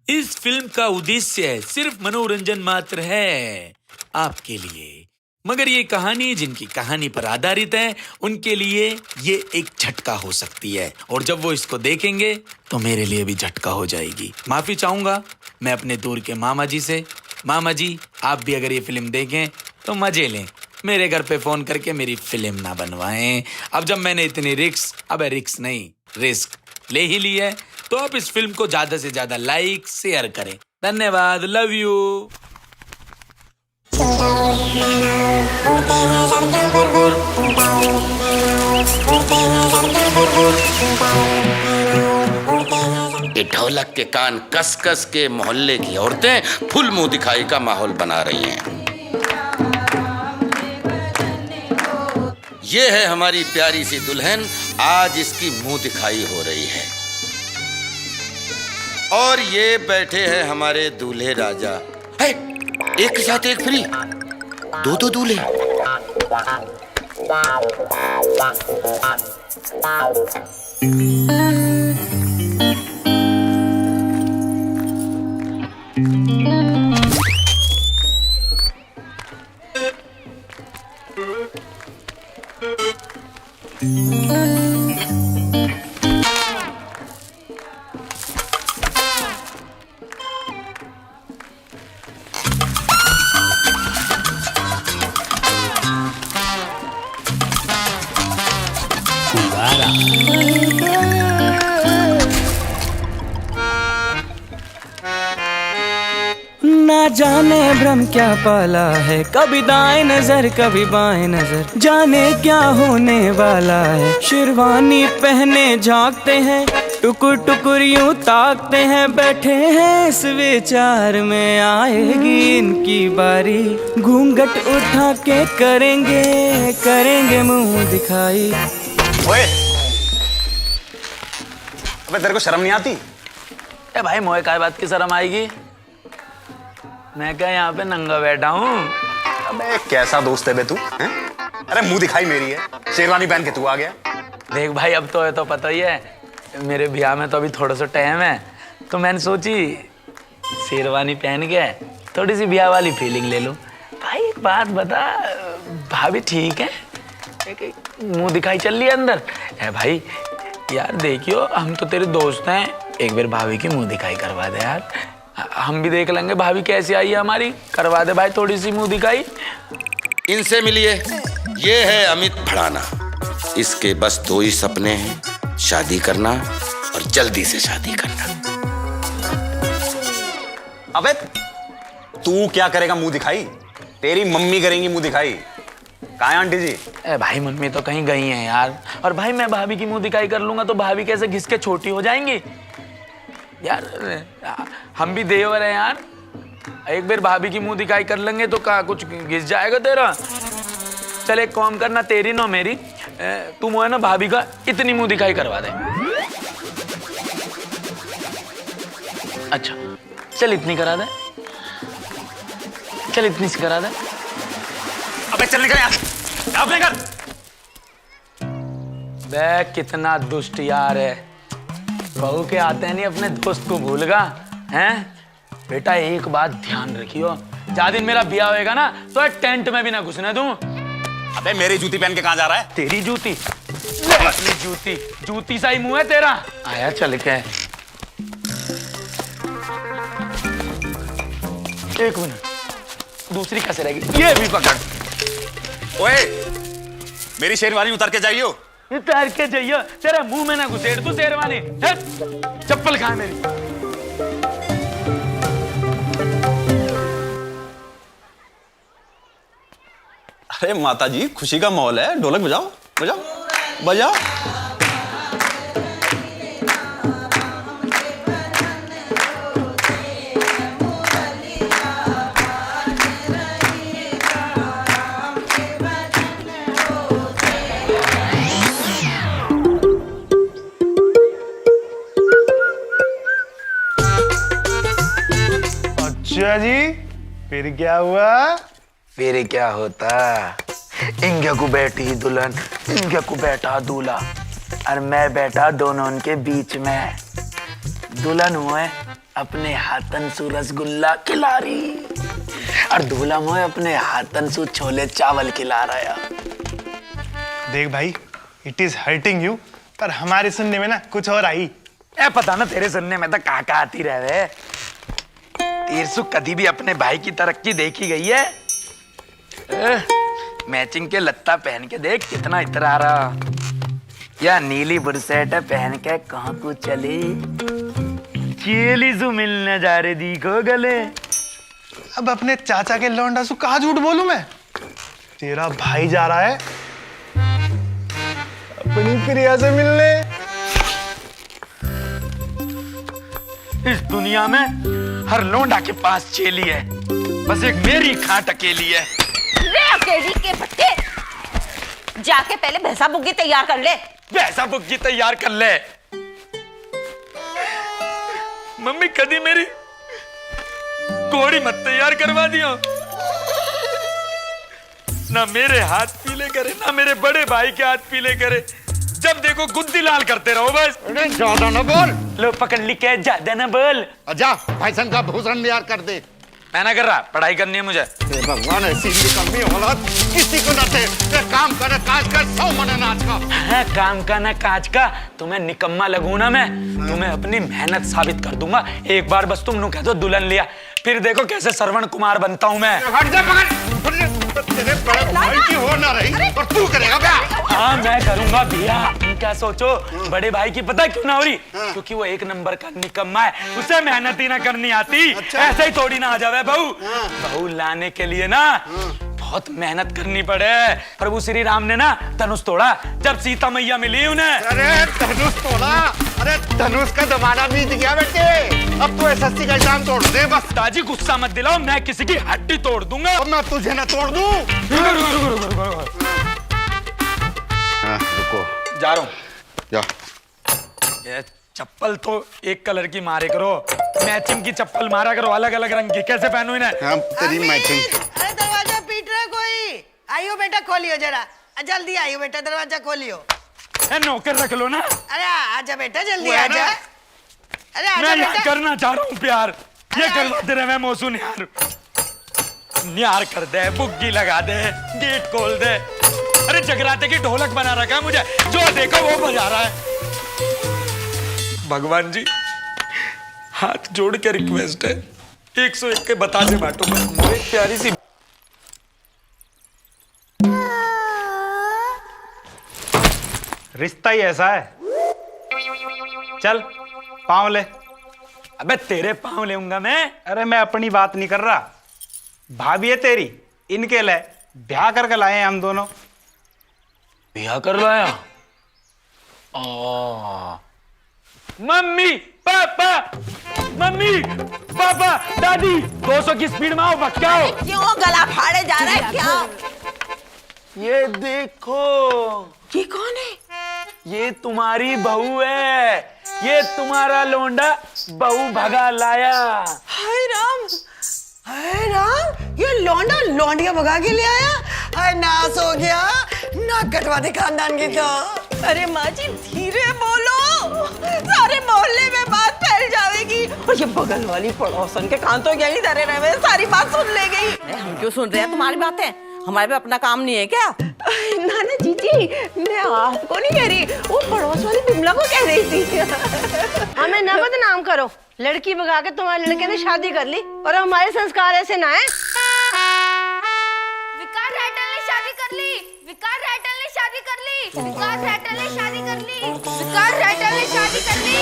इस फिल्म का उद्देश्य सिर्फ मनोरंजन मात्र है आपके लिए, मगर ये कहानी जिनकी कहानी पर आधारित है उनके लिए ये एक झटका हो सकती है, और जब वो इसको देखेंगे तो मेरे लिए भी झटका हो जाएगी। माफी चाहूंगा मैं अपने दूर के मामा जी से। मामा जी, आप भी अगर ये फिल्म देखें तो मजे लें, मेरे घर पे फोन करके मेरी फिल्म ना बनवाएं। अब जब मैंने इतनी रिस्क नहीं रिस्क ले ही ली है, तो आप इस फिल्म को ज्यादा से ज्यादा लाइक शेयर करें। धन्यवाद, लव यू। ये ढोलक के कान कस कस के मोहल्ले की औरतें फुल मुंह दिखाई का माहौल बना रही हैं। ये है हमारी प्यारी सी दुल्हन, आज इसकी मुंह दिखाई हो रही है। और ये बैठे हैं हमारे दूल्हे राजा। है, एक के साथ एक फ्री, दो दूल्हे। ना जाने भ्रम क्या पाला है, कभी दाएं नजर कभी बाएं नजर, जाने क्या होने वाला है। शेरवानी पहने झांकते हैं, टुकुर टुकुर यूं ताकते हैं, बैठे हैं इस विचार में आएगी इनकी बारी, घूंघट उठा के करेंगे मुंह दिखाई। ओए, अबे तेरे को शर्म नहीं आती? ए भाई, मोए काय बात की शर्म आएगी? मैं क्या यहाँ पे नंगा बैठा हूँ? अबे कैसा दोस्त है बे तू? अरे मुंह दिखाई मेरी है, शेरवानी पहन के तू आ गया। देख भाई, अब तो है तो पता ही है, मेरे ब्याह में तो अभी थोड़ा सा टाइम है, तो मैंने सोची शेरवानी पहन के थोड़ी सी ब्याह वाली फीलिंग ले लूं। भाई एक बात बता, भाभी ठीक है? मुंह दिखाई चल रही है अंदर? है भाई यार, देखियो हम तो तेरे दोस्त हैं, एक बार भाभी की मुंह दिखाई करवा दे यार, हम भी देख लेंगे भाभी कैसी आई है हमारी। करवा दे भाई थोड़ी सी मुंह दिखाई। इनसे मिलिए, ये है अमित भड़ाना। इसके बस दो ही सपने हैं, शादी करना और जल्दी से शादी करना। अबे तू क्या करेगा मुंह दिखाई? तेरी मम्मी करेंगी मुंह दिखाई। कहाँ है आंटी जी? भाई मम्मी तो कहीं गई हैं यार, और भाई मैं भाभी की मुंह दिखाई कर लूंगा तो भाभी कैसे घिस के छोटी हो जाएंगी यार। हम भी देवर हैं यार, एक बार भाभी की मुंह दिखाई कर लेंगे तो क्या कुछ घिस जाएगा तेरा? चल एक काम करना, तेरी ना मेरी, तू मुझे ना भाभी का इतनी मुंह दिखाई करवा दे। अच्छा चल इतनी करा दे, चल इतनी सी करा दे। अबे चल निकल यार, अपने घर। बे कितना दुष्ट यार है, बहू के आते नहीं अपने दोस्त को भूल गा हैं? बेटा एक बात ध्यान रखियो, जा दिन मेरा ब्याह होएगा ना तो टेंट में भी ना घुसने दूं। अबे मेरी जूती पहन के कहाँ जा रहा है? तेरी जूती? अपनी जूती, जूती सा ही मुंह है तेरा। आया चल के, एक मिनट, दूसरी कैसे रहेगी? ये भी पकड़। ओए, मेरी शेरवानी उतार के जाइयो। उतार के जाइयो? तेरा मुंह में ना घुसेड़ तू शेरवानी, चप्पल खाए मेरी। अरे माता जी, खुशी का माहौल है, ढोलक बजाओ बजाओ बजाओ। अच्छा जी, फिर क्या हुआ? फिर क्या होता, इंगे को बैठी दुल्हन, इंगे को बैठा दूल्हा, और मैं बैठा दोनों उनके बीच में। दुल्हन हुए अपने हाथन सु रसगुल्ला खिला रही और दूल्हा मोए अपने हाथन सु छोले चावल खिला रहा। देख भाई, इट इज हर्टिंग यू, पर हमारे सुनने में ना कुछ और आई। ए पता ना तेरे सुनने में तो काका आती रहे। तीरसु कभी भी अपने भाई की तरक्की देखी गई है? मैचिंग के लत्ता पहन के देख कितना इतरा रहा। या नीली बुरसेट पहन के कहाँ को चले, चेली सु मिलने जा रहे दिखो गले। अब अपने चाचा के लौंडा सु कहाँ झूठ बोलूं मैं? तेरा भाई जा रहा है अपनी प्रिया से मिलने। इस दुनिया में हर लौंडा के पास चेली है, बस एक मेरी खाट अकेली है। रे अकेली के बच्चे, जाके पहले भैंसा बुग्गी तैयार कर ले। भैंसा बुग्गी तैयार कर ले। मम्मी कदी मेरी घोड़ी मत तैयार करवा दियो। ना मेरे हाथ पीले करे, ना मेरे बड़े भाई के हाथ पीले करे। जब देखो गुद्दी लाल करते रहो बस। ज्यादा न बोल। लो पकड़ ली के, ज्यादा न बोल। जा भाईसन का भूषण तैयार कर दे। मैं ना कर रहा, पढ़ाई करनी है मुझे। भगवान ऐसी निकम्मी औलाद किसी को न दे। काम करे काज कर, 100 मने नाच का। हाँ, काम का ना काज का। तुम्हें निकम्मा लगूं ना मैं, तुम्हें अपनी मेहनत साबित कर दूंगा। एक बार बस तुम कह दो दुल्हन लिया, फिर देखो कैसे श्रवण कुमार बनता हूं मैं। हट जा पकड़। तेरे बड़े भाई की हो ना रही और तू करेगा क्या? हाँ मैं करूंगा भैया। तुम क्या सोचो, बड़े भाई की पता क्यों ना हो रही? क्योंकि वो एक नंबर का निकम्मा है, उसे मेहनत ही ना करनी आती। ऐसे ही थोड़ी ना आ जावे बहू। बहू लाने के लिए ना बहुत मेहनत करनी पड़े। प्रभु श्री राम ने ना धनुष तोड़ा जब सीता मैया मिली उन्हें। अरे धनुष तोड़ा? अरे धनुष का जमाना बीत गया बेटे। अब तो एसएससी का एग्जाम तोड़ दे बस। ताजी गुस्सा मत दिलाओ, मैं किसी की हड्डी तोड़ दूंगा। अब मैं तुझे ना तोड़ दूं। रुको, जा रहा हूँ। जा। ये चप्पल तो एक कलर की मारे करो, मैचिंग की चप्पल मारा करो, अलग अलग रंग की। कैसे पहनूं इन्हें? हाँ, तेरी मैचिंग। अरे दरवाजा पीट रहा है कोई। आइयो बेटा खोलियो जरा, जल्दी आइयो बेटा, दरवाजा खोलियो। नौकर रख लो ना। अरे आजा बेटा जल्दी वो है आजा। ना? अरे आजा मैं यहाँ बेटा। करना चाह रहा हूँ प्यार, ये अरे करवाते रहे। मैं मौसू निहार कर दे, बुग्गी लगा दे, गेट खोल दे। अरे जगराते की ढोलक बना रखा है मुझे, जो देखो वो बजा रहा है। भगवान जी हाथ जोड़ के रिक्वेस्ट है, 101 के बतासे बांटो बस। मुझे प्यारी सी रिश्ता ही ऐसा है। चल पाँव ले। अबे तेरे पाँव लेऊंगा मैं। अरे मैं अपनी बात नहीं कर रहा, भाभी है तेरी, इनके लिए ब्याह करके लाए हैं हम दोनों। ब्याह कर लाया? मम्मी पापा, मम्मी पापा दादी 200 की स्पीड में आओ, भटकाओ। क्यों गला फाड़े जा रहा है क्या? ये देखो, ये कौन है? ये तुम्हारी बहू है, ये तुम्हारा लौंडा बहू भगा लाया। हाय राम, हाय राम, ये लौंडा लौंडिया भगा के ले आया। हाय नास हो गया, नाक कटवा दे खानदान की तो। अरे माँ जी धीरे बोलो, सारे मोहल्ले में बात फैल जाएगी। और ये बगल वाली पड़ोसन के कान तो यही धरे रहे, सारी बात सुन ले गई। हम क्यों सुन रहे हैं तुम्हारी बातें? हमारे पे अपना काम नहीं है क्या? ना ना जीजी, मैं आपको नहीं कह रही, वो पड़ोस वाली बिमला को कह रही थी। हमें न बदनाम करो, लड़की भगा के तुम्हारे लड़के ने शादी कर ली और हमारे संस्कार ऐसे ना है। विकास रैटल ने शादी कर ली, विकास रैटल ने शादी कर ली, विकास रैटल ने शादी कर ली, विकास रैटल ने शादी कर ली।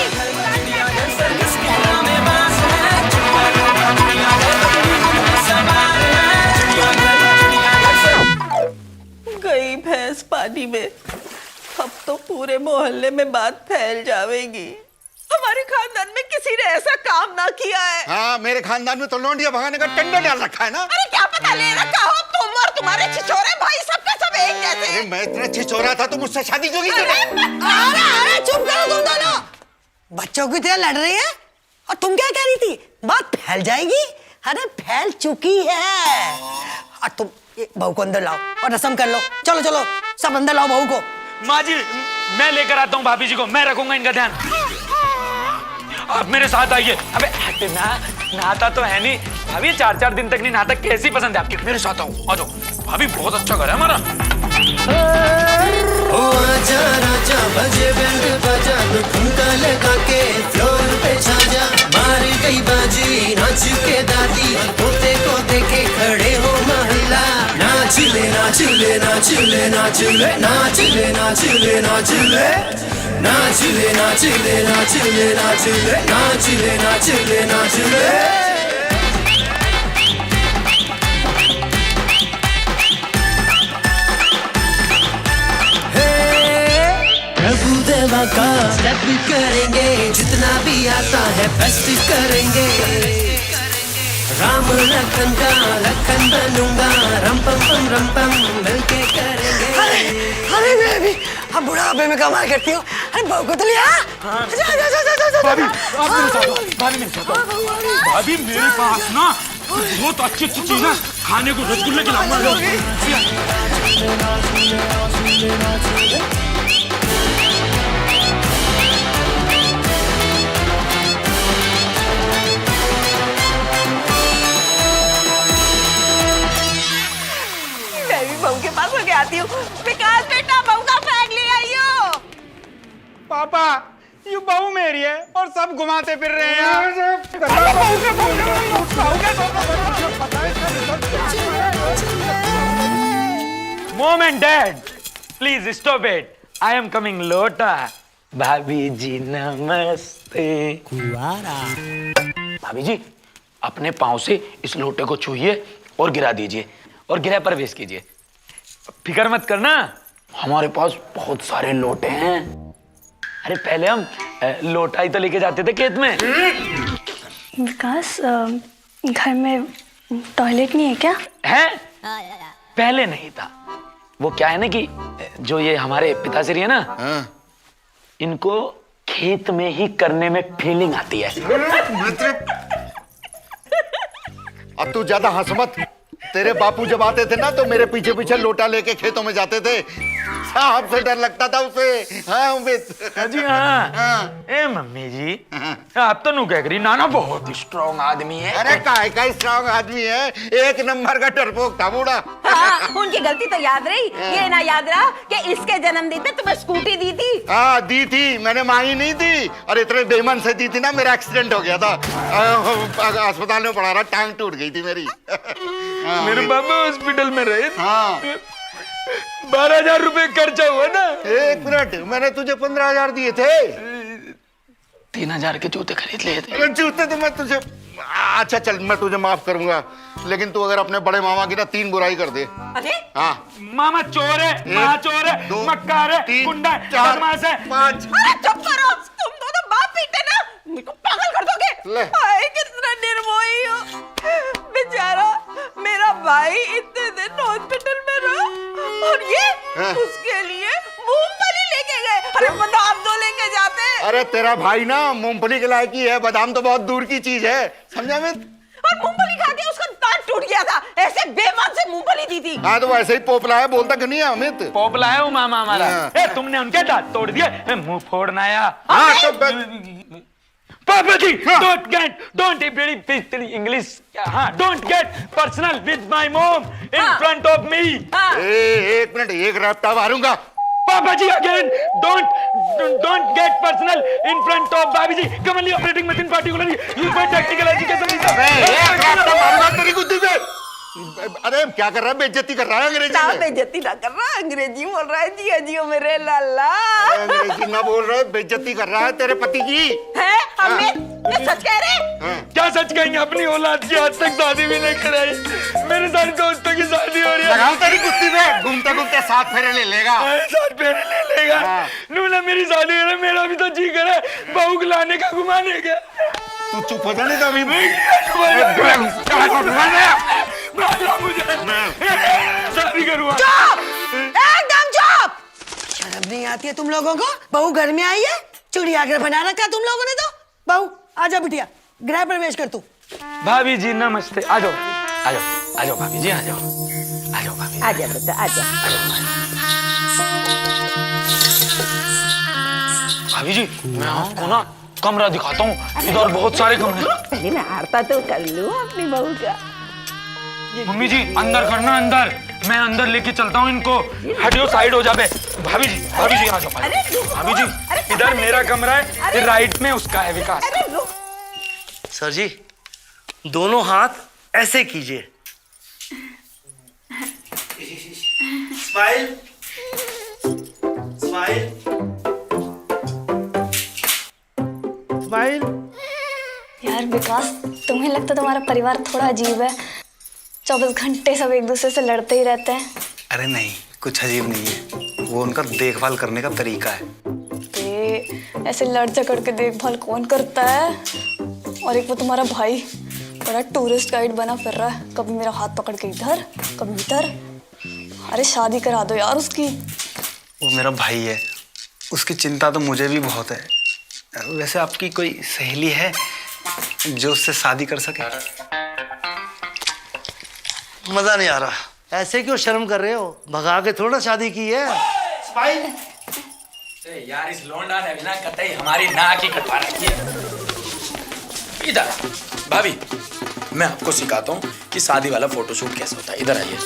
गई भैंस पानी में, अब तो पूरे मोहल्ले में बात फैल जाएगी। हमारे खानदान में किसी ने ऐसा काम ना किया है। हाँ, मेरे खानदान में तो लौंडिया भगाने का टेंडर डाल रखा है ना। अरे क्या पता ले रखा हो तुम और तुम्हारे छिछोरे भाई, सबके सब एक जैसे। अरे मैं इतना छिछोरा था तो मुझसे शादी क्यों की तूने? अरे चुप करो तुम दोनों। बच्चों की तरह लड़ रही है और तुम क्या कह रही थी? बात फैल जाएगी। अरे फैल चुकी है। और तुम बहू को अंदर लाओ और रस्म कर लो। चलो चलो सब अंदर लाओ बहू को। माँ जी मैं लेकर आता हूँ भाभी जी को, मैं रखूंगा इनका ध्यान। आप मेरे साथ आइए। अबे नहाता तो है नहीं भाभी, 4-4 दिन तक नहीं नहाता। कैसी पसंद है आपकी? मेरे साथ आओ, आ जाओ भाभी, बहुत अच्छा घर है हमारा। ओ आजा राजा बजे बैंड बजा तो ठुमका लगा के फ्लोर पे छा जा, मार गई बाजी नाच के दादी पोते को देखे खड़े हो महल्ला, नाच ले नाच ले नाच ले नाच ले नाच ले नाच ले नाच ले नाच ले नाच ले नाच ले नाच ले नाच ले नाच ले नाच ले। प्रभु देवा का स्टेप करेंगे, जितना भी आता है बेस्ट करेंगे, राम लखन का लखन बनूंगा, रम पम मिलके करेंगे। अरे मैं भी अब बुढ़ापे में कमाल करती हूँ। अरे बहू को तो लिया। भाभी आप मेरे साथ आओ, भाभी मेरे साथ आओ। भाभी मेरे पास ना बहुत अच्छी अच्छी चीज है, खाने को रसगुल्ले खिलाऊंगा। मैं भी बहू के पास होके आती हूँ। विकास बेटा बहू का बैग ले आई हो। पापा ये बहू मेरी है और सब घुमाते फिर रहे हैं। Mom and dad please stop it, I am coming लोटा। भाभी जी नमस्ते। भाभी जी अपने पाँव से इस लोटे को छूइए और गिरा दीजिए और गृह प्रवेश कीजिए। फिक्र मत करना, हमारे पास बहुत सारे लोटे हैं। अरे पहले हम लोटा ही तो लेके जाते थे खेत में। विकास घर में टॉयलेट नहीं है क्या? है? पहले नहीं था। वो क्या है ना कि जो ये हमारे पिताश्री है ना, इनको खेत में ही करने में फीलिंग आती है। अब तू ज्यादा हंस मत। तेरे बापू जब आते थे ना तो मेरे पीछे पीछे लोटा लेके खेतों में जाते थे, सांप से डर लगता था उसे। हाँ अमित जी हाँ। ए मम्मी जी आप तो नू कह रही नाना बहुत स्ट्रॉन्ग आदमी है। अरे काय का स्ट्रॉन्ग आदमी है, एक नंबर का डरपोक था बूढ़ा। हाँ, उनकी गलती तो याद रही, ये ना याद रहा कि इसके जन्मदिन पे तुम्हें स्कूटी दी थी। हाँ दी थी, मैंने मांगी नहीं थी और इतने बेमन से दी थी ना, मेरा एक्सीडेंट हो गया था। अस्पताल में पड़ा रहा, टांग टूट गई थी मेरी। मेरे बाबा हॉस्पिटल में रहे। हाँ 12,000 रुपए खर्चा हुआ ना। एक मिनट, मैंने तुझे 15,000 दिए थे। 3,000 के जूते खरीद लिए थे। अरे जूते तो मैं तुझे, अच्छा चल मैं तुझे माफ करूंगा, लेकिन तू अगर अपने बड़े मामा की ना 3 बुराई कर दे। अरे हाँ मामा चोर है, माँ चोर है, मक्कार है, गुंडा है, बदमाश है। 5। अरे चुप करो, तुम तो बाप पीटे ना, मेरे को पागल कर दोगे। ले। हाय कितना निर्मोही हो बेचारा, मेरा भाई इतने दिन हॉस्पिटल में रहा और ये उसके लिए मूंगफली लेके गए। अरे बादाम तो लेके जाते। अरे तेरा भाई ना मूंगफली के लायक ही है, बादाम तो बहुत दूर की चीज है, समझा मैं। और मूंगफली खा के उसका दांत टूट गया था, ऐसे बेमान से मूंगफली दी थी। हाँ तो वैसे ही पोपला है, बोलता क्यों नहीं है अमित? पोपला है वो मामा हमारा। ए, तुमने उनके दांत तोड़ दिए, मुंह फोड़ना आया। हाँ तो पापा जी don't English, हाँ don't get personal with my mom in front of me। एक मिनट, एक रफ्ता मारूंगा। पापा जी again don't get personal in front of भाभी जी। commonly operating machine particularly used by technical education। एक रफ्ता मारूंगा तेरी गुद्दी पे। अरे क्या कर रहा है, बेइज्जती कर रहा है अंग्रेजी में। बेइज्जती ना कर रहा, अंग्रेजी बोल रहा है। जियो जियो मेरे लाला। अंग्रेजी ना बोल रहा है, बेइज्जती कर रहा है तेरे पति की। है हमें ये सच कह रहे? क्या सच कहेंगे? अपनी औलाद की आज तक शादी भी नहीं कराई, मेरे सारे दोस्तों की शादी हो रही है। लगाओ तेरी कुत्ती पे, घूमते घूमते 7 फेरे ले लेगा। 7 फेरे ले लेगा। नूना मेरी शादी है, मेरा भी तो जी करे बहू को लाने का, घुमाने का। तू चुप हो जाने का अभी। शादी करूँगा। एकदम चुप। शर्म नहीं आती है तुम लोगों को? बहू घर में आई है, चिड़ियाघर बना रखा तुम लोगों ने तो। बहू आजा बिटिया, गृह प्रवेश कर तू। भाभी जी नमस्ते। आ जाओ आ जाओ आ जाओ भाभी जी, आ जाओ आ जाओ भाभी। आजा बेटा आजा। भाभी जी मैं आपको ना कमरा दिखाता हूँ, इधर बहुत सारे कमरे। पहले मैं आरता तो कर लूं अपनी बहू का। मम्मी जी अंदर करना, अंदर। मैं अंदर लेके चलता हूँ इनको। हटियो, साइड हो जा बे। भाभी जी आ जाओ। भाभी जी इधर मेरा कमरा है, फिर राइट में उसका है विकास। सर जी दोनों हाथ ऐसे कीजिए। Smile smile smile. यार विकास, तुम्हें लगता तुम्हारा परिवार थोड़ा अजीब है? 24 घंटे सब एक दूसरे से लड़ते ही रहते हैं। अरे नहीं, कुछ अजीब नहीं है, वो उनका देखभाल करने का तरीका है। ऐसे लड़ झगड़ के देखभाल कौन करता है? और एक वो तुम्हारा भाई बड़ा टूरिस्ट गाइड बना फिर रहा है, कभी मेरा हाथ पकड़ के इधर कभी इधर। अरे शादी करा दो यार उसकी। वो मेरा भाई है, उसकी चिंता तो मुझे भी बहुत है। वैसे आपकी कोई सहेली है जो उससे शादी कर सके? मजा नहीं आ रहा, ऐसे क्यों शर्म कर रहे हो? भगा के थोड़ा शादी की है। स्माइल। यार इस लौंडा ने बिना कतई हमारी नाक ही कटवा रखी है। इधर भाभी, मैं आपको सिखाता हूँ कि शादी वाला फोटोशूट कैसे होता है। इधर आइए।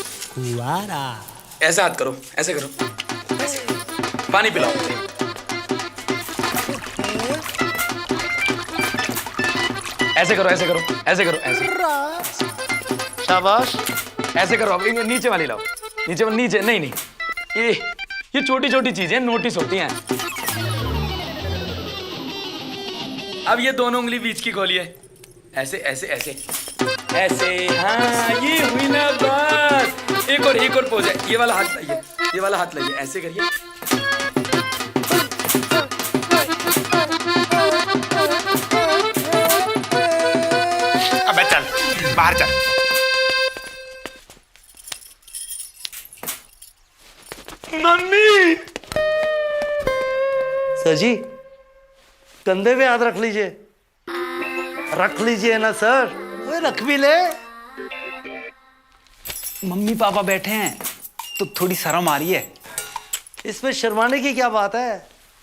ऐसे हाथ करो, ऐसे करो, ऐसे। पानी पिलाओ। ऐसे करो, ऐसे करो, ऐसे करो, ऐसे। शाबाश। ऐसे करो। अब नीचे वाली लाओ। नीचे नहीं, ये छोटी छोटी चीजें नोटिस होती हैं। अब ये दोनों उंगली बीच की खोलिए। ऐसे ऐसे ऐसे ऐसे। हाँ ये हुई ना बात। एक और पोज है। ये वाला हाथ लाइए, ऐसे करिए। अबे चल बाहर चल। मम्मी। सर जी कंधे पे हाथ रख लीजिए। रख लीजिए ना सर, वो रख भी ले। मम्मी पापा बैठे हैं तो थोड़ी शर्म आ रही है। इसमें शर्माने की क्या बात है?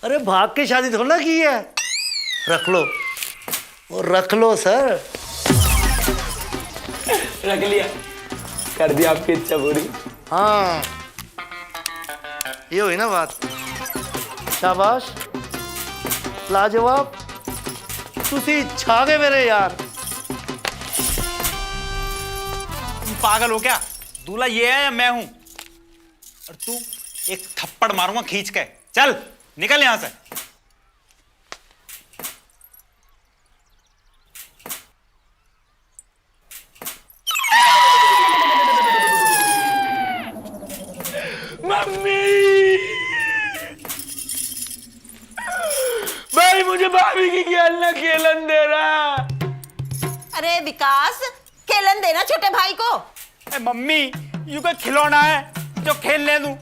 अरे भाग के शादी थोड़ा ना की है। रख लो, वो रख लो सर। रख लिया, कर दिया आपकी इच्छा पूरी। हाँ ये हुई ना बात। शाबाश, लाजवाब, तुसी छा गए मेरे यार। पागल हो क्या? दूल्हा ये है या मैं हूं? और तू, एक थप्पड़ मारूंगा खींच के। चल निकल यहां से। मम्मी, भाई मुझे भाभी की खेलना खेलन दे रहा। अरे विकास, खेलन देना छोटे भाई को। मम्मी यू का खिलौना है जो खेल ले दूं?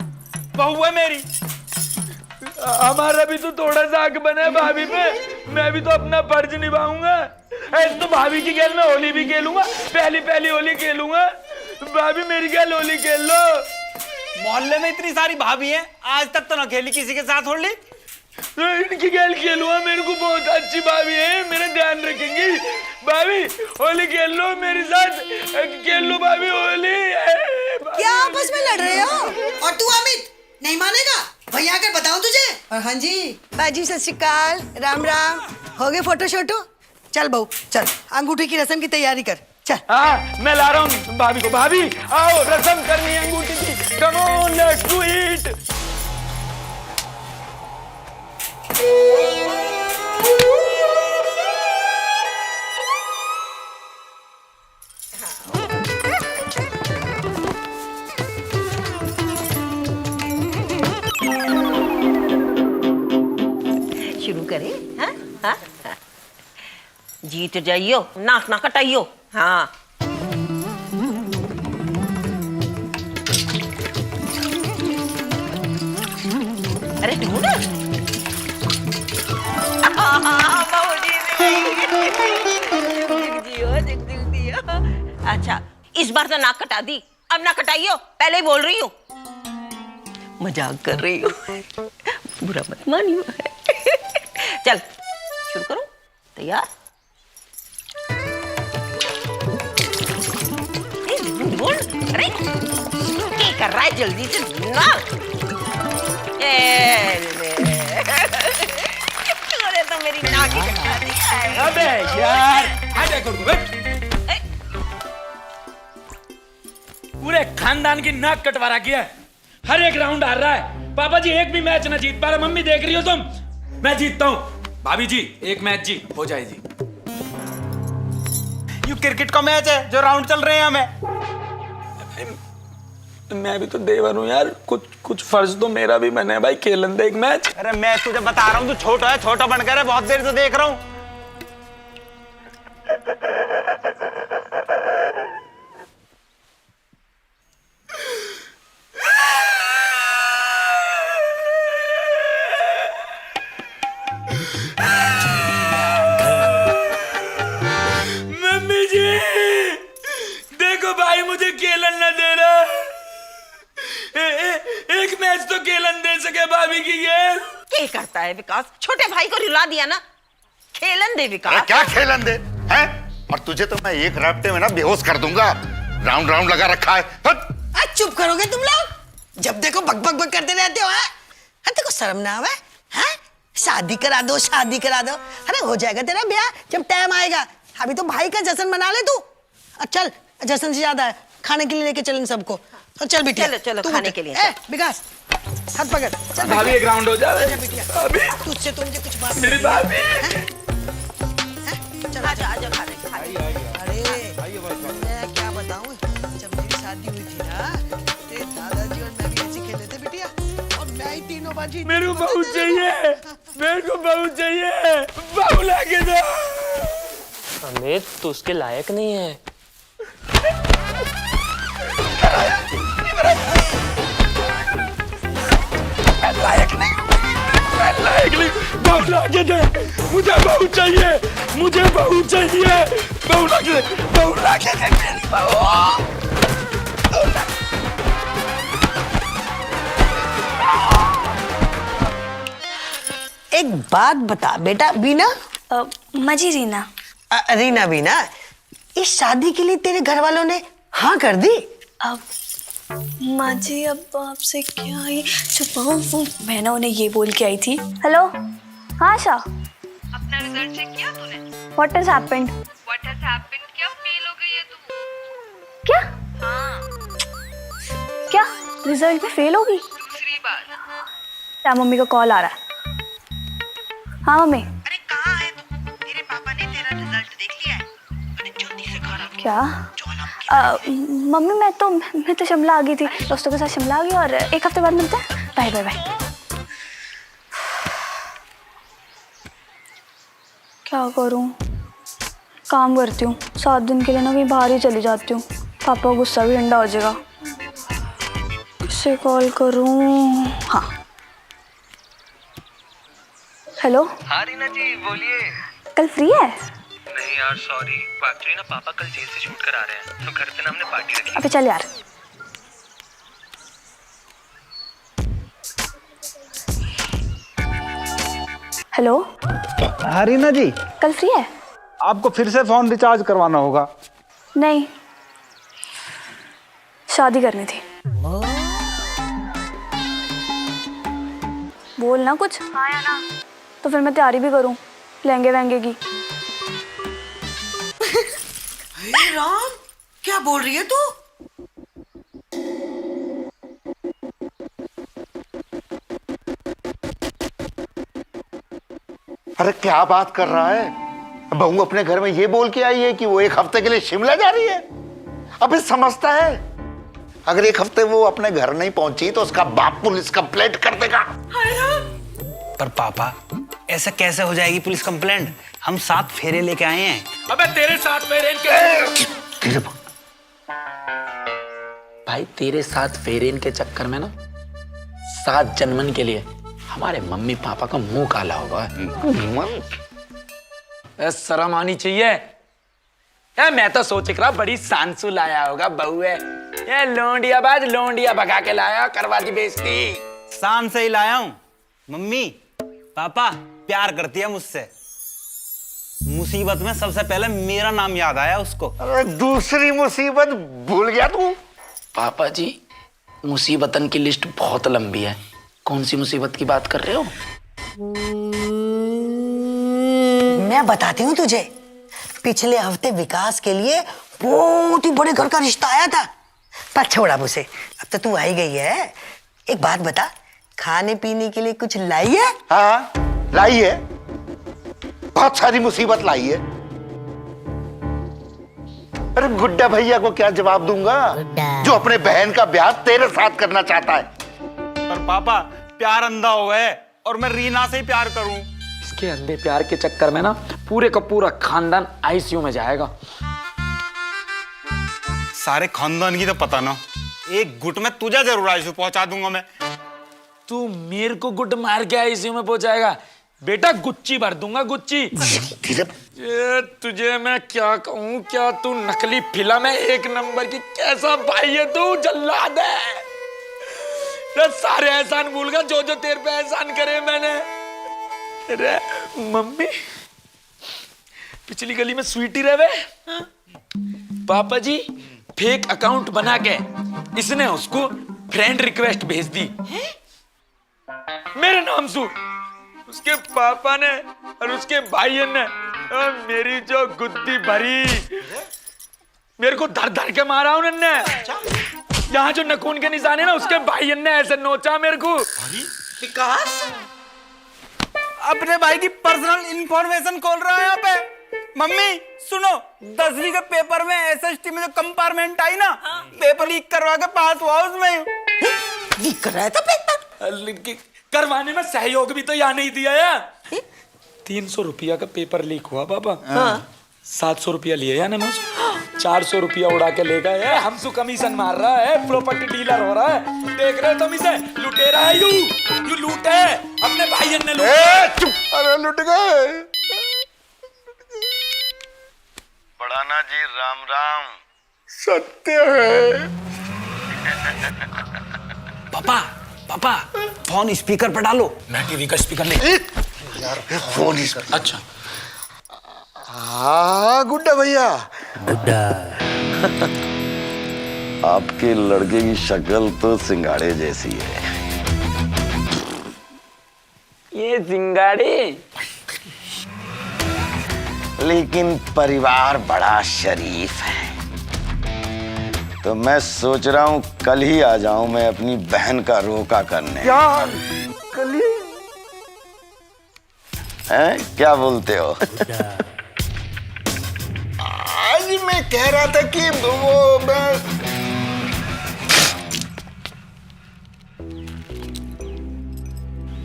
बहू है मेरी। हमारा भी तो थोड़ा सा हक बना है भाभी पे। मैं भी तो अपना फर्ज निभाऊंगा। ऐसे तो भाभी की खेल में होली भी खेलूंगा, पहली होली खेलूंगा। भाभी मेरी खेल होली खेल लो। मोहल्ले में इतनी सारी भाभी हैं, आज तक तो ना खेली किसी के साथ होली। इनकी खेल खेलूंगा, मेरे को बहुत अच्छी भाभी है, मेरा ध्यान रखेंगी। भाभी होली खेल लो मेरे साथ, खेल लो भाभी होली। क्या आपस में लड़ रहे हो? और तू अमित नहीं मानेगा? भैया आकर बताऊं तुझे। और हाँ जी बाजी, सत श्री अकाल, राम राम। हो गए फोटो शोटो? चल बहू चल, अंगूठी की रस्म की तैयारी कर। चल। हाँ मैं ला रहा हूँ भाभी को। भाभी आओ, रस्म करनी है अंगूठी की। Come on, let's do it. शुरू करें? हाँ हाँ हाँ। जीत जाइयो, नाक ना कटाइयो। हाँ अरे ढूंढ। अच्छा इस बार तो नाक कटा दी, अब ना कटाइयो, पहले ही बोल रही हूँ। मजाक कर रही हूँ, बुरा मत मानियो। चल शुरू करो। तैयार? अरे क्या कर रहा है, जल्दी से ना। तूने तो मेरी नाक ही कटवा दी है। अबे यार, आजा कर दो, बैठ। पूरे खानदान की नाक कटवा रखी है। हर एक राउंड हार रहा है। पापा जी एक भी मैच ना जीत पा रहे। मम्मी देख रही हो तुम? मैं जीतता हूँ। भाभी जी एक मैच जी हो जाए जी। ये क्रिकेट का मैच है जो राउंड चल रहे हैं हमें। मैं भी तो देवर हूँ यार, कुछ फर्ज तो मेरा भी बने भाई, खेलन दे एक मैच। अरे मैं तुझे बता रहा हूँ, तू छोटा है, छोटा बनकर है, बहुत देर से देख रहा हूँ। मम्मी जी देखो भाई मुझे खेलन ना दे रहा। एक मैच तो खेलन दे सके भाभी की गेल। क्या करता है विकास, छोटे भाई को रुला दिया ना। खेलन दे अरे विकास। क्या खेलन दे हैं? और तुझे तो मैं एक रैप्टे में ना बेहोश कर दूंगा। राउंड राउंड लगा रखा है। हट। चुप करोगे तुम लोग? जब देखो बक बक बक करते रहते हो। तेरे को शर्म ना आवे? हैं? शादी करा दो, शादी करा दो। अरे हो जाएगा तेरा ब्याह जब टाइम आएगा। अभी तो भाई का जश्न मना ले तू। चल, जश्न से ज्यादा है, खाने के लिए लेके चल इन सबको। चल बिटिया, चलो चलो तू खाने उठ। के लिए। विकास हाथ पकड़। चल भाभी एक राउंड हो जाए। तुझसे तो मुझे कुछ बात मेरी भाभी। चल आजा आजा खाने खाने। अरे मैं क्या बताऊं, जब मेरी शादी हुई थी ना, तेरे दादाजी और मैं भी ऐसे खेले थे बिटिया, और मैं ही तीनों बाजी। मेरे को बहू चाहिए, मेरे को बहू चाहिए। बहू लाके दो। अमित तू उसके लायक नहीं है। लायक नहीं, बहू लाके दे। मुझे बहू चाहिए, मुझे बहू चाहिए। बहू लाके दे, बहू लाके दे मेरी बहू। एक बात बता बेटा बीना। मजी रीना। रीना बीना, इस शादी के लिए तेरे घर वालों ने हाँ कर दी? अब माँ जी अब आपसे क्या ही छुपाऊं, वो मैं ना उन्हें ये बोल के आई थी। हेलो हाँ आशा, अपना रिजल्ट चेक किया तूने? What has happened? What has happened? क्या फेल हो गई है तू? क्या? हाँ, क्या रिजल्ट में फेल होगी? दूसरी बार। क्या मम्मी का कॉल आ रहा है। हाँ मम्मी। अरे कहाँ है तू? तेरे पापा ने तेरा रिजल्ट देख लिया है। अरे जल्दी से घर आ। क्या? मम्मी मैं तो शिमला आ गई थी, दोस्तों के साथ शिमला आ गई, और एक हफ्ते बाद मिलते हैं। Bye bye bye. क्या करूं, काम करती हूँ, 7 दिन के लिए ना कहीं बाहर ही चली जाती हूँ। पापा का गुस्सा भी ठंडा हो जाएगा। किससे कॉल करूं? हाँ हेलो। हाँ रीना जी बोलिए। कल फ्री है? नहीं यार सॉरी, एक्चुअली ना पापा कल जेल से शूट कर आ रहे हैं, तो घर पे ना हमने पार्टी रखी। अबे चल यार। हेलो। हाँ रीना जी, कल फ्री है? आपको फिर से फोन रिचार्ज करवाना होगा। नहीं, शादी करनी थी। बोल ना कुछ। हाँ या ना? तो फिर मैं तैयारी भी करूं लहंगे वहंगे की। हे राम, क्या बोल रही है तू? अरे क्या बात कर रहा है? बहू अपने घर में ये बोल के आई है कि वो एक हफ्ते के लिए शिमला जा रही है। अबे समझता है, अगर एक हफ्ते वो अपने घर नहीं पहुंची तो उसका बाप पुलिस कंप्लेंट कर देगा। पर पापा ऐसा कैसे हो जाएगी पुलिस कंप्लेंट? हम 7 फेरे लेके आए हैं। अबे तेरे साथ फेरे के भाई तेरे साथ फेरेन के चक्कर में ना 7 जन्मन के लिए हमारे मम्मी पापा का मुंह काला होगा। शर्म आनी चाहिए। मैं तो सोच रहा बड़ी सांसू लाया होगा बहू है। ये लोंडियाबाज लोंडिया भगा के लाया, करवा दी बेइज्जती। शान से ही लाया हूँ। मम्मी पापा प्यार करती है मुझसे। मुसीबत में सबसे पहले मेरा नाम याद आया उसको। अरे दूसरी मुसीबत भूल गया तू? पापा जी, मुसीबतन की लिस्ट बहुत लंबी है। कौन सी मुसीबत की बात कर रहे हो? मैं बताती हूँ तुझे। पिछले हफ्ते विकास के लिए बहुत ही बड़े घर का रिश्ता आया था, पर छोड़ा उसे। अब तो तू आई गई है। एक बात बता, खाने पीने के लिए कुछ लाई है? हाँ लाई है, बहुत सारी मुसीबत लाई है। अरे गुड्डा भैया को क्या जवाब दूंगा जो अपने बहन का ब्याह तेरे साथ करना चाहता है। पर पापा, प्यार अंधा हो गए और मैं रीना से ही प्यार करूं। इसके अंधे प्यार के चक्कर में ना पूरे का पूरा खानदान आईसीयू में जाएगा। सारे खानदान की तो पता ना, एक गुट में तुझे जरूर आईसीयू पहुंचा दूंगा मैं। तू मेरे को गुट मार के आईसीयू में पहुंचाएगा? बेटा गुच्ची भर दूंगा, गुच्ची। ये तुझे मैं क्या कहूँ, क्या तू नकली फिल्म है एक नंबर की। कैसा भाई है तू, जल्लाद है। सारे एहसान भूल गया जो जो तेरे पे एहसान करे मैंने। अरे मम्मी, पिछली गली में स्वीटी रहे। पापा जी फेक अकाउंट बना के इसने उसको फ्रेंड रिक्वेस्ट भेज दी मेरे नाम से। उसके पापा ने और उसके भाई ने मेरी जो गुद्दी भरी, मेरे को धर धर के मारा उन्होंने। यहाँ जो नखून के निशान है ना, उसके भाई ने ऐसे नोचा मेरे को। विकास अपने भाई की पर्सनल इंफॉर्मेशन खोल रहा है यहाँ पे। मम्मी सुनो, 10वीं के पेपर में एसएसटी में जो कंपार्टमेंट आई ना, पेपर लीक करवा के पास हुआ उसमें। लीक कर रहा था पेपर? करवाने में सहयोग भी तो यहाँ नहीं दिया है। 300 रुपया का पेपर लीक हुआ पापा। 700 रुपया लिए यानी 400 रुपया उड़ा के ले गए। हमसे कमीशन मार रहा है, प्रॉपर्टी डीलर हो रहा है। देख रहे हो तुम इसे, लुटेरा है यू लूट है अपने भाई ने लूट। चुप, अरे लुट गए। बढ़ाना जी राम राम। सत्य है। पापा पापा, फोन स्पीकर पर डालो। मैं टीवी का स्पीकर ले। यार फोन इस। अच्छा हाँ गुड्डा भैया। आपके लड़के की शक्ल तो सिंगाड़े जैसी है। ये सिंगाड़ी, लेकिन परिवार बड़ा शरीफ है। तो मैं सोच रहा हूँ कल ही आ जाऊं मैं अपनी बहन का रोका करने। यार कल ही? हैं? क्या बोलते हो? आज मैं कह रहा था कि वो मैं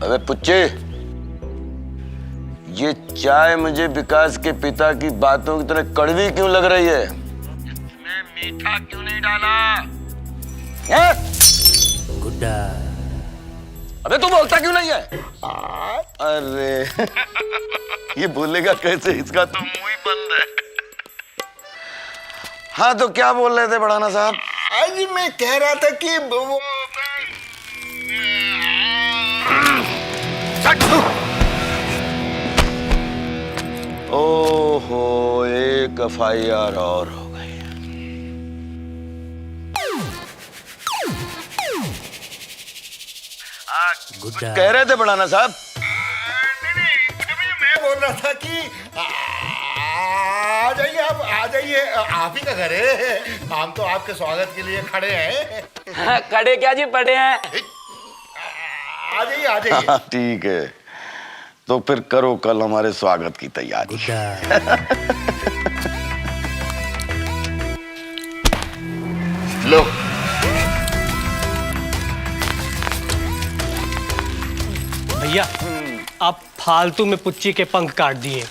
अबे पुच्चे, ये चाय मुझे विकास के पिता की बातों की तरह कड़वी क्यों लग रही है? इसमें मीठा क्यों नहीं डाला? गुड्डा, अबे तू बोलता क्यों नहीं है? अरे ये बोलेगा कैसे, इसका तो मुंह ही बंद है। हाँ तो क्या बोल रहे थे बढ़ाना साहब? आज मैं कह रहा था कि वो ओहो, एक FIR और हो गई। कुछ कह रहे थे बढ़ाना साहब? मैं बोल रहा था कि आ जाइए, आप आ जाइए, आप ही का घर है। हम तो आपके स्वागत के लिए खड़े हैं। खड़े क्या जी, पड़े हैं। आ जाइए आ जाइए। हाँ, ठीक है, तो फिर करो कल हमारे स्वागत की तैयारी। लो भैया, आप फालतू में पुच्ची के पंख काट दिए।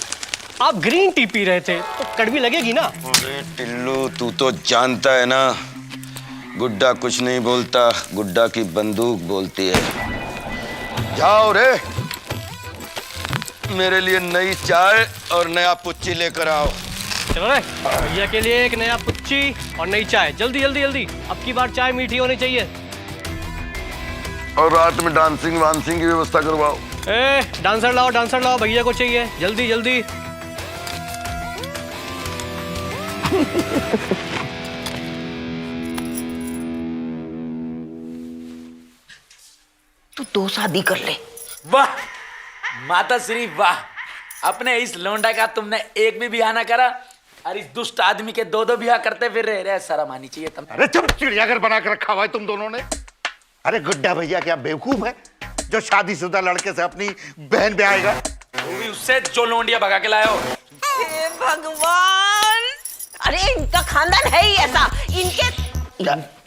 आप ग्रीन टी पी रहे थे तो कड़वी लगेगी ना। अरे टिल्लू, तू तो जानता है ना, गुड्डा कुछ नहीं बोलता, गुड्डा की बंदूक बोलती है। जाओ रे, मेरे लिए नई चाय और नया पुच्ची लेकर आओ। चलो रे, भैया के लिए एक नया पुच्ची और नई चाय। जल्दी जल्दी जल्दी, अब की बार चाय मीठी होनी चाहिए। और रात में डांसिंग वांसिंग की व्यवस्था करवाओ। डांसर लाओ भैया को चाहिए, जल्दी जल्दी। तू 2 शादी कर ले। वाह माता श्री वाह, अपने इस लौंडा का तुमने एक भी ब्याह ना करा, अरे इस दुष्ट आदमी के 2 ब्याह करते फिर रहे। शर्म आनी चाहिए तुम। अरे चुप, चिड़ियाघर बना के रखा हुआ है तुम दोनों ने। अरे गुड्डा भैया क्या बेवकूफ है जो शादीशुदा लड़के से अपनी बहन ब्याहेगा? वो भी उससे जो लौंडिया भगा के लाया हो। हे भगवान, अरे इनका खानदान है ही ऐसा। इनके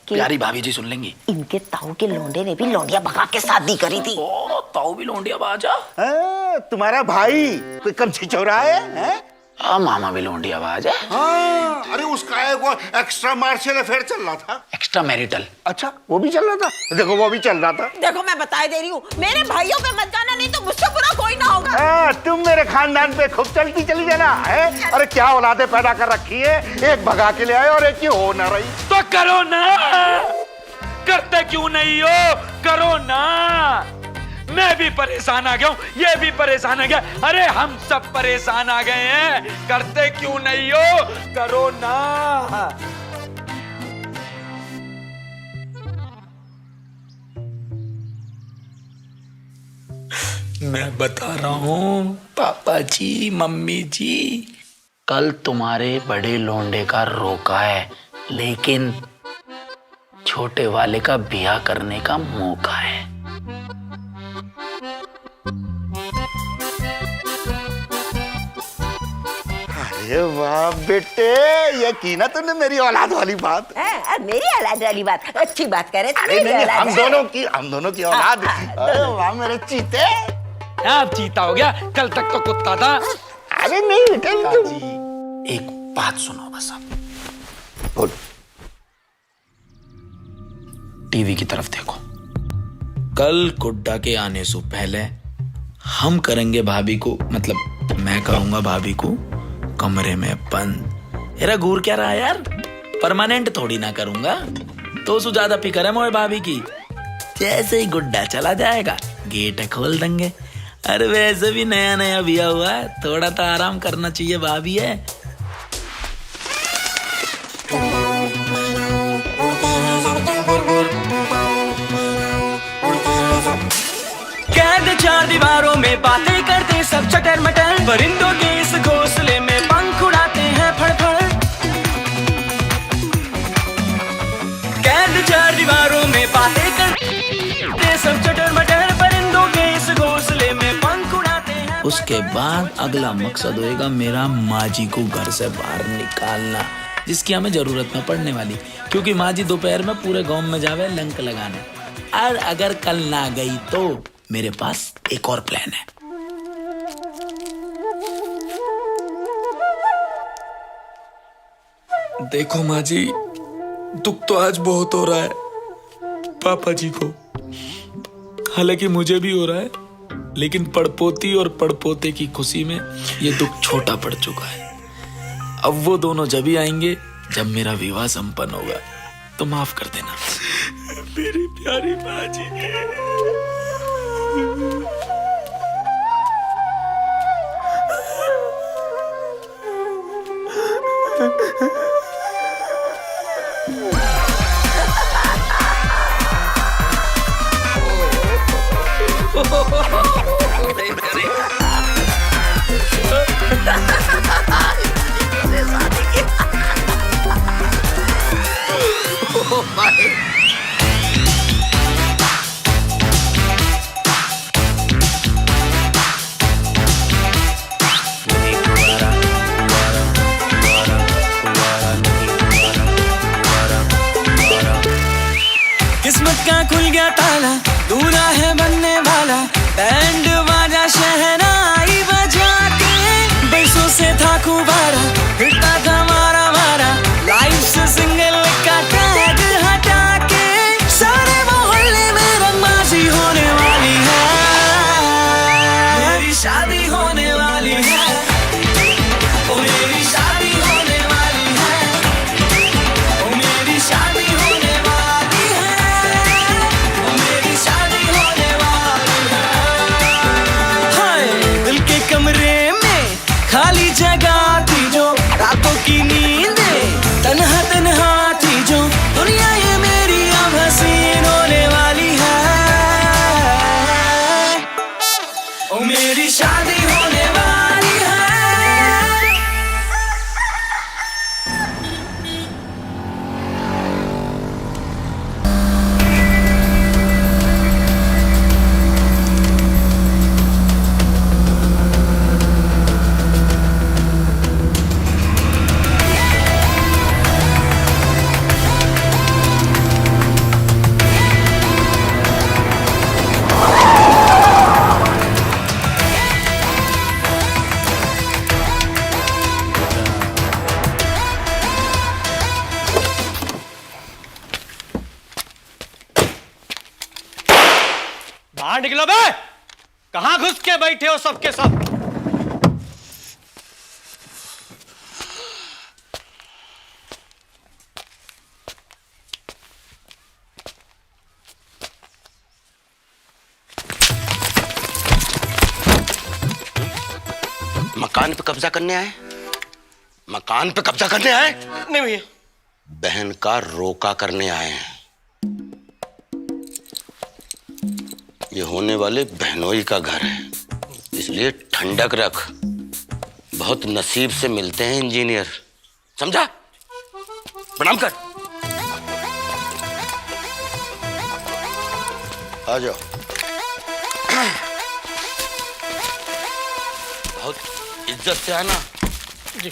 प्यारी भाभी जी सुन लेंगी। इनके ताऊ के लौंडे ने भी लौंडिया भगा के शादी करी थी। ओ ताऊ भी लौंडिया बाजा। तुम्हारा भाई कोई कम छिछोरा है? हाँ मामा भी लौंडिया बाजा। हाँ, अरे उसका एक एक्स्ट्रा मार्शल अफेयर चल रहा था। Extra marital. अच्छा वो भी चल रहा था? देखो वो भी चल रहा था। देखो मैं बता दे रही हूँ, मेरे भाइयों पे मत जाना, नहीं तो मुझसे बुरा कोई ना होगा। तुम मेरे खानदान पे खूब चलती चली जाना है। अरे क्या औलादे पैदा कर रखी है, एक भगा के ले आए और एक की हो ना रही। तो करो ना, करते क्यों नहीं हो, करो ना। मैं भी परेशान आ गया हूं, ये भी परेशान आ गया, अरे हम सब परेशान आ गए हैं। करते क्यों नहीं हो, करो ना। मैं बता रहा हूं पापा जी मम्मी जी, कल तुम्हारे बड़े लौंडे का रोका है, लेकिन छोटे वाले का ब्याह करने का मौका है। अरे वाह बेटे, ये की ना तुमने मेरी औलाद वाली बात। मेरी औलाद वाली बात, अच्छी बात करे। अरे नहीं, हम दोनों की औलाद। अरे वाह मेरे चीते। आप चीता हो गया, कल तक तो कुत्ता था। अरे नहीं बेटे, एक बात सुनो बस आप। बोल। टीवी की तरफ देखो। कल गुड्डा के आने से पहले हम करेंगे भाभी को, मतलब मैं करूंगा भाभी को कमरे में बंद। तेरा घूर क्या रहा यार, परमानेंट थोड़ी ना करूंगा। तो सु ज्यादा फिक्र है मोए भाभी की। जैसे ही गुड्डा चला जाएगा गेट खोल देंगे। अरे वैसे भी नया नया ब्याह हुआ है, थोड़ा तो आराम करना चाहिए भाभी है। कैद 4 दीवारों में बातें करते सब चटर मटर, परिंदों के इस घोंसले में पंख उड़ाते हैं फड़फड़। कैद 4 दीवारों में बातें करते सब चटर मटर, परिंदों के इस घोंसले में पंख उड़ाते हैं। उसके बाद अगला मकसद होएगा मेरा माँ जी को घर से बाहर निकालना, जिसकी हमें जरूरत न पड़ने वाली, क्योंकि माँ जी दोपहर में पूरे गांव में जावे लंक लगाने। और अगर कल ना गई तो मेरे पास एक और प्लान है। देखो माँ जी, दुख तो आज बहुत हो रहा है पापा जी को, हालांकि मुझे भी हो रहा है, लेकिन पड़पोती और पड़पोते की खुशी में ये दुख छोटा पड़ चुका है। अब वो दोनों जब ही आएंगे जब मेरा विवाह संपन्न होगा, तो माफ कर देना मेरी प्यारी माँ जी। किस्मत का खुल गया ताला, दूल्हा है बनने वाला, बैंड बाजा शहनाई बजा के, बरसों से था खुबारा, फिरता था मारा मारा, लाइफ से सिंगल का टैग हटा के, सारे मोहल्ले में रंगबाजी होने वाली है, मेरी शादी होने वाली है, ओ मेरी शादी होने वाली है, ओ मेरी शादी होने वाली है, ओ मेरी बाहर निकलो बे। कहां घुस के बैठे हो सबके सब? मकान पे कब्जा करने आए? मकान पे कब्जा करने आए? नहीं भैया। बहन का रोका करने आए हैं। ये होने वाले बहनोई का घर है, इसलिए ठंडक रख। बहुत नसीब से मिलते हैं इंजीनियर, समझा? प्रणाम कर। आ जाओ। बहुत इज्जत से आना। जी।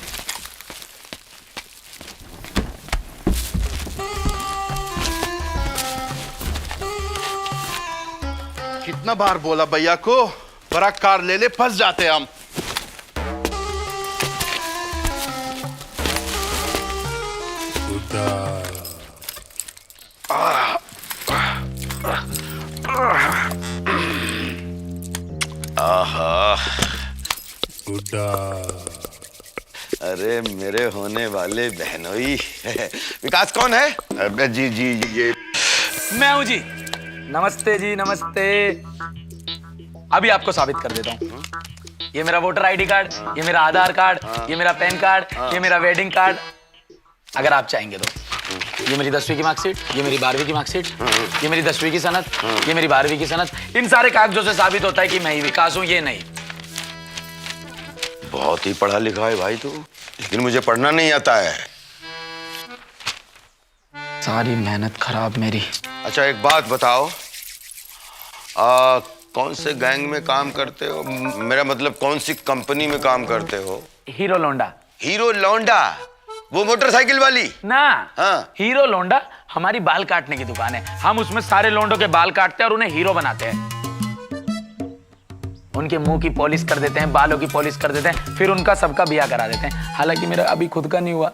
कितना बार बोला भैया को, बड़ा कार ले ले, फंस जाते हम। आहा, अरे मेरे होने वाले बहनोई। विकास कौन है? जी जी ये मैं हूं जी। नमस्ते जी, नमस्ते। अभी आपको साबित कर देता हूँ। ये मेरा वोटर आईडी कार्ड, ये मेरा आधार कार्ड, ये मेरा पैन कार्ड, ये मेरा वेडिंग कार्ड। अगर आप चाहेंगे तो ये मेरी 10वीं की मार्कशीट, ये मेरी 12वीं की मार्कशीट, ये मेरी 10वीं की सनद, ये मेरी 12वीं की सनद। इन सारे कागजों से साबित होता है कि मैं ही विकास हूं, ये नहीं। बहुत ही पढ़ा लिखा है भाई तू, लेकिन मुझे पढ़ना नहीं आता है। सारी मेहनत खराब मेरी। अच्छा एक बात बताओ, कौन से गैंग में काम करते हो? मेरा मतलब कौन सी कंपनी में काम करते हो? हीरो लोंडा। हीरो लोंडा? वो मोटरसाइकिल वाली ना। हाँ। हीरो लोंडा हमारी बाल काटने की दुकान है। हम उसमें सारे लोंडों के बाल काटते हैं और उन्हें हीरो बनाते हैं। उनके मुंह की पॉलिश कर देते हैं, बालों की पॉलिश कर देते हैं, फिर उनका सबका ब्याह करा देते हैं। हालांकि मेरा अभी खुद का नहीं हुआ।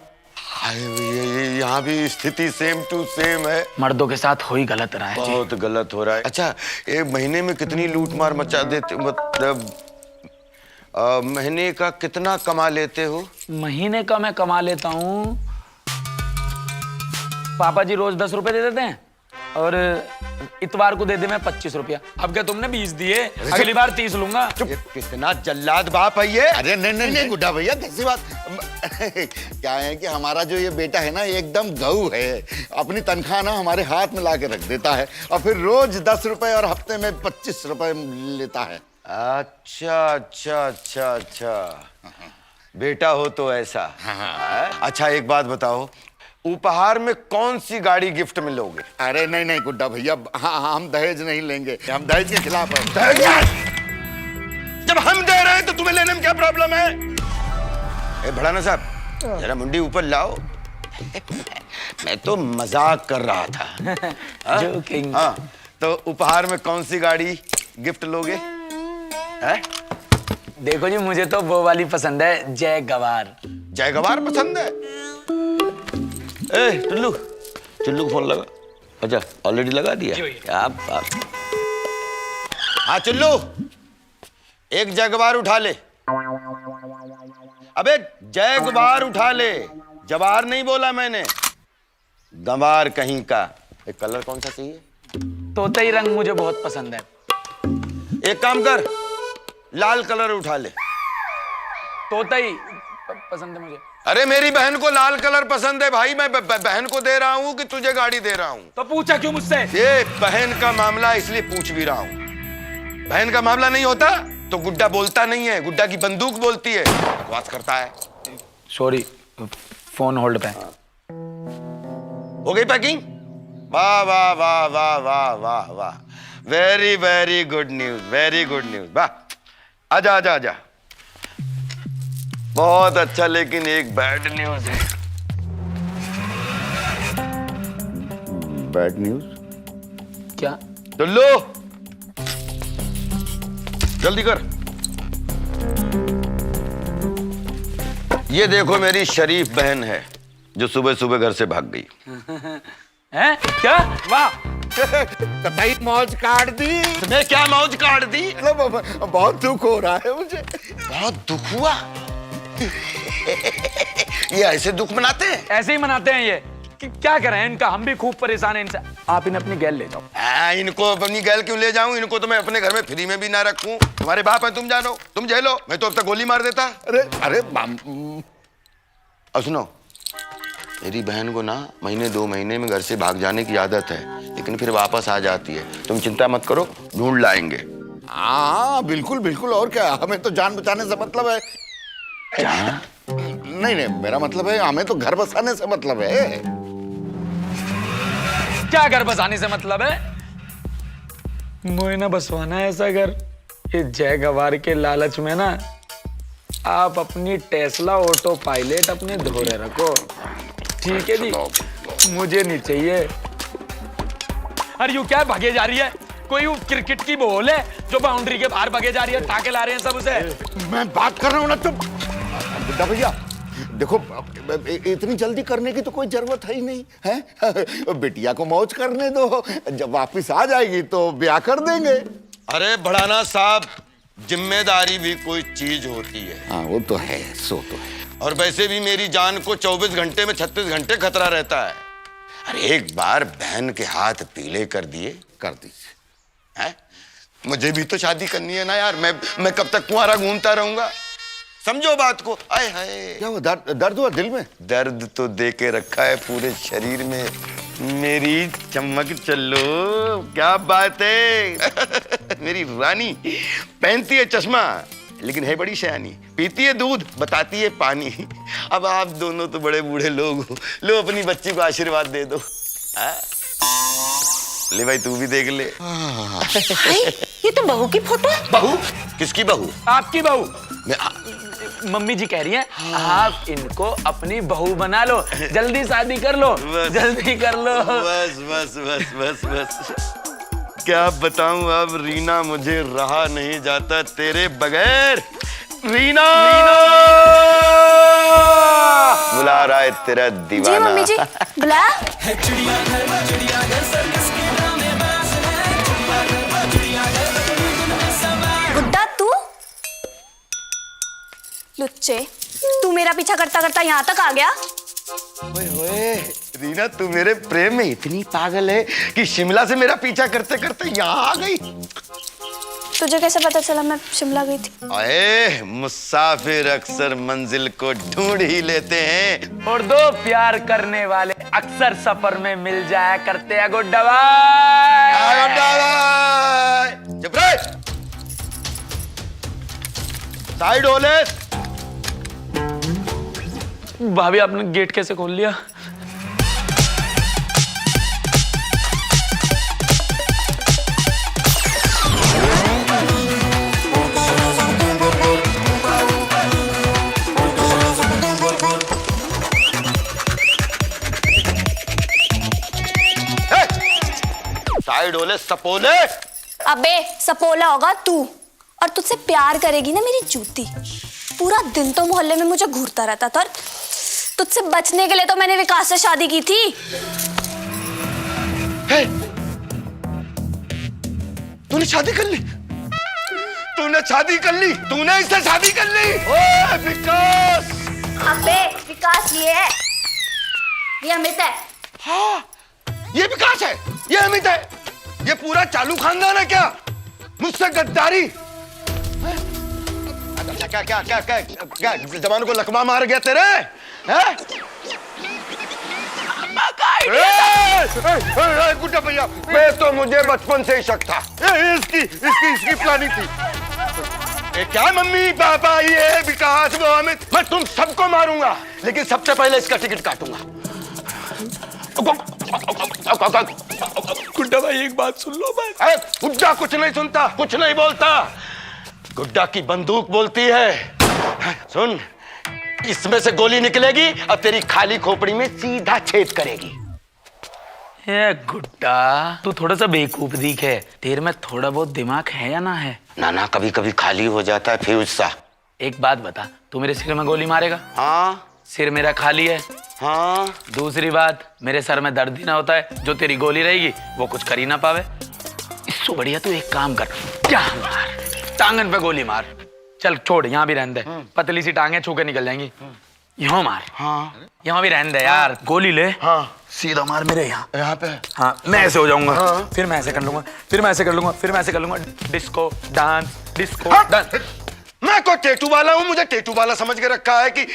यहाँ भी स्थिति सेम टू सेम है। मर्दों के साथ हो ही गलत रहा है। बहुत गलत हो रहा है। अच्छा एक महीने में कितनी लूट मार मचा देते, मतलब महीने का कितना कमा लेते हो? महीने का मैं कमा लेता हूँ, पापा जी रोज 10 रुपए दे देते हैं और इतवार को दे दे मैं 25 रुपया। अब क्या तुमने 20 दिए, अगली बार 30 लूंगा। कितना जल्लाद बाप है ये। अरे नहीं नहीं नहीं गुड्डा भैया, कैसी बात। क्या है कि हमारा जो ये बेटा है ना, एकदम गऊ है। अपनी तनख्वाह ना हमारे हाथ में ला के रख देता है और फिर रोज 10 रुपए और हफ्ते में 25 रुपए लेता है। अच्छा अच्छा अच्छा अच्छा, बेटा हो तो ऐसा। अच्छा एक बात बताओ, उपहार में कौन सी गाड़ी गिफ्ट में लोगे? अरे नहीं नहीं गुड्डा भैया, हाँ हम दहेज नहीं लेंगे, हम दहेज के खिलाफ हैं। जब हम दे रहे हैं तो तुम्हें लेने में क्या प्रॉब्लम है? ए भड़ाना साहब जरा मुंडी ऊपर लाओ। मैं तो मजाक कर रहा था। जोकिंग। हाँ तो उपहार में कौन सी गाड़ी गिफ्ट लोगे? है? देखो जी, मुझे तो वो वाली पसंद है, जय गवार। जय गवार पसंद है? ए टुल्लू, टुल्लू को फोन लगा। अच्छा ऑलरेडी लगा दिया? क्या बात। हाँ चुल्लू, एक जगवार उठा ले। अबे जगवार उठा ले, जवार नहीं बोला मैंने, गंवार कहीं का। एक कलर कौन सा चाहिए? तोतई रंग मुझे बहुत पसंद है। एक काम कर, लाल कलर उठा ले। तोतई पसंद है मुझे। अरे मेरी बहन को लाल कलर पसंद है भाई, मैं बहन को दे रहा हूं कि तुझे गाड़ी दे रहा हूं? तो पूछा क्यों मुझसे? ये बहन का मामला इसलिए पूछ भी रहा हूं। बहन का मामला नहीं होता तो गुड्डा बोलता नहीं है, गुड्डा की बंदूक बोलती है, बकवास करता है। सॉरी, फोन होल्ड पे। हो गई पैकिंग? वाह वाह वाह वाह वाह वाह वाह, very very good news, very good news. वाह आजा आजा आजा। बहुत अच्छा, लेकिन एक बैड न्यूज है। Bad news? क्या? टुल्लू जल्दी कर। ये देखो मेरी शरीफ बहन है जो सुबह सुबह घर से भाग गई। हैं? क्या? वाह कतई मौज काट दी। मैं क्या मौज काट दी? मतलब बहुत दुख हो रहा है मुझे। बहुत दुख हुआ? ये ऐसे दुख मनाते हैं? ऐसे ही मनाते हैं ये। क्या करें इनका, हम भी खूब परेशान हैं इनसे। आप इन्हें अपनी गैल ले जाओ। इनको अपनी गैल क्यों ले जाऊं? इनको तो मैं अपने घर में फ्री में भी ना रखूं। तुम्हारे बाप है, तुम जानो, तुम झेलो। मैं तो अब तक गोली मार देता। अरे अब सुनो, मेरी बहन को ना महीने 2 महीने में घर से भाग जाने की आदत है, लेकिन फिर वापस आ जाती है। तुम चिंता मत करो, ढूंढ लाएंगे। हाँ बिल्कुल बिल्कुल, और क्या, हमें तो जान बचाने से मतलब है। नहीं, मेरा मतलब है हमें तो घर बसाने से मतलब है। क्या घर बसाने से मतलब है? मुझे ना बसवाना है ऐसा घर। ये जय गवार के लालच में ना आप अपनी टेस्ला ऑटो पायलट अपने धोरे रखो, ठीक है जी? मुझे नहीं चाहिए। अरे यू क्या भागे जा रही है? कोई वो क्रिकेट की बॉल है जो बाउंड्री के बाहर भागे जा रही है, टाके ला रहे हैं सब उसे। मैं बात कर रहा हूँ ना, तुम बुड्ढा भैया देखो, इतनी जल्दी करने की तो कोई जरूरत है ही नहीं है। बिटिया को मौज करने दो, जब वापिस आ जाएगी तो ब्याह कर देंगे। अरे बढ़ाना साहब, जिम्मेदारी भी कोई चीज होती है। हाँ वो तो है, सो तो है। और वैसे भी मेरी जान को 24 घंटे में 36 घंटे खतरा रहता है। अरे एक बार बहन के हाथ पीले कर दिए, कर दीजिए। हैं? मुझे भी तो शादी करनी है ना यार। मैं कब तक कुंवारा घूमता रहूंगा? समझो बात को। आए हाय, क्या हुआ? दर्द हुआ दिल में? दर्द तो दे के रखा है पूरे शरीर में। मेरी चमक चलो, क्या बात है। मेरी रानी पहनती है चश्मा लेकिन है बड़ी शयानी, पीती है दूध बताती है पानी। अब आप दोनों तो बड़े बूढ़े लोग हो, लो अपनी बच्ची को आशीर्वाद दे दो। ले भाई, तू भी देख ले। ये तो बहू की फोटो है। बहू? किसकी बहू? आपकी बहू। मैं मम्मी जी कह रही हैं आप इनको अपनी बहू बना लो, जल्दी शादी कर लो, जल्दी कर लो। बस बस बस बस बस। क्या बताऊं अब रीना, मुझे रहा नहीं जाता तेरे बगैर। रीना, बुला रहा है तेरा दीवाना। जी मम्मी जी, बुलाया? गुड्डा तू? लुच्चे, तू मेरा पीछा करता करता यहाँ तक आ गया? ओए ओए, रीना तू मेरे प्रेम में इतनी पागल है कि शिमला से मेरा पीछा करते करते यहाँ आ गई। तुझे कैसे पता चला मैं शिमला गई थी? अरे मुसाफिर अक्सर मंजिल को ढूंढ ही लेते हैं। और दो प्यार करने वाले अक्सर सफर में मिल जाया करते हैं। गुड्डा भाई, चुप रहे, साइड हो ले। भाभी आपने गेट कैसे खोल लिया? साइड हो ले सपोले। अबे सपोला होगा तू, और तुझसे प्यार करेगी ना मेरी जूती। पूरा दिन तो मोहल्ले में मुझे घूरता रहता था, और तुझसे बचने के लिए तो मैंने विकास से शादी की थी। तूने शादी कर ली? तूने शादी कर ली? तूने इससे शादी कर ली? ओए विकास! अबे विकास ये है, ये अमित है। हाँ, ये विकास है, ये अमित है, ये पूरा चालू खानदान है क्या? मुझसे गद्दारी? क्या क्या क्या क्या क्या जवान को लकवा मार गया तेरे? हैं? गुड्डा भैया, मैं तो मुझे बचपन से ही शक था। इसकी प्लानिंग थी। क्या मम्मी पापा, ये विकास वो अमित, मैं तुम सबको मारूंगा, लेकिन सबसे पहले इसका टिकट काटूंगा। गुड्डा भाई एक बात सुन लो बस। गुड्डा कुछ नहीं सुनता, कुछ नहीं बोलता, गुड्डा की बंदूक बोलती है। सुन, इसमें से गोली निकलेगी और तेरी खाली खोपड़ी में सीधा छेद करेगी। ये गुड्डा, तू थोड़ा सा बेवकूफ दिखे, तेरे में थोड़ा बहुत दिमाग है या ना है? ना कभी कभी खाली हो जाता है फ्यूज सा। एक बात बता, तू मेरे सिर में गोली मारेगा? हाँ, सिर मेरा खाली है। हाँ। दूसरी बात, मेरे सर में दर्द ही ना होता है, जो तेरी गोली रहेगी वो कुछ कर ही ना पावे। इससे बढ़िया तू एक काम कर, क्या मार, टांगन पे गोली मार। चल छोड़, यहाँ भी रहने दे, पतली सी टांगे छू के निकल जाएंगी। यहाँ मार। हाँ। यहाँ भी रहने दे यार, गोली ले। हाँ। सीधा मार मेरे यहाँ। यहाँ पे। हाँ, मैं ऐसे हो जाऊंगा। हाँ। फिर मैं ऐसे कर लूंगा, फिर मैं ऐसे कर लूंगा, फिर मैं ऐसे कर लूंगा। Disco dance, disco dance. मैं कोई टेटू वाला हूँ? मुझे टेटू वाला समझ के रखा है कि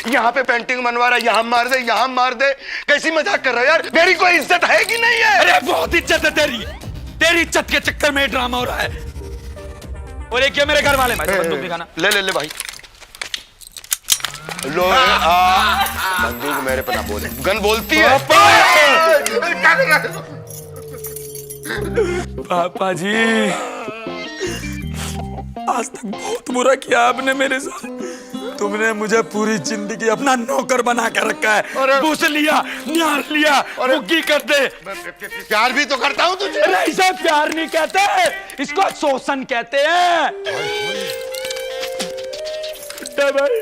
यहाँ पे पेंटिंग बनवा रहा है, यहाँ मार दे, यहाँ मार दे। कैसी मजाक कर रहा है यार? मेरी कोई इज्जत है कि नहीं है? अरे बहुत इज्जत है तेरी, तेरी इज्जत के चक्कर में ड्रामा हो रहा है। और एक क्या मेरे घर वाले, बंदूक दिखाना। ले ले ले भाई, लो। बंदूक मेरे पे ना बोले, गन बोलती है। पापा जी, आज तक बहुत बुरा किया आपने मेरे साथ। तुमने मुझे पूरी जिंदगी अपना नौकर बना कर रखा है। बुस लिया, न्यार लिया, मुक्की कर दे। प्यार भी तो करता हूँ तुझे। ऐसा प्यार नहीं कहते, इसको शोषण कहते हैं। भाई,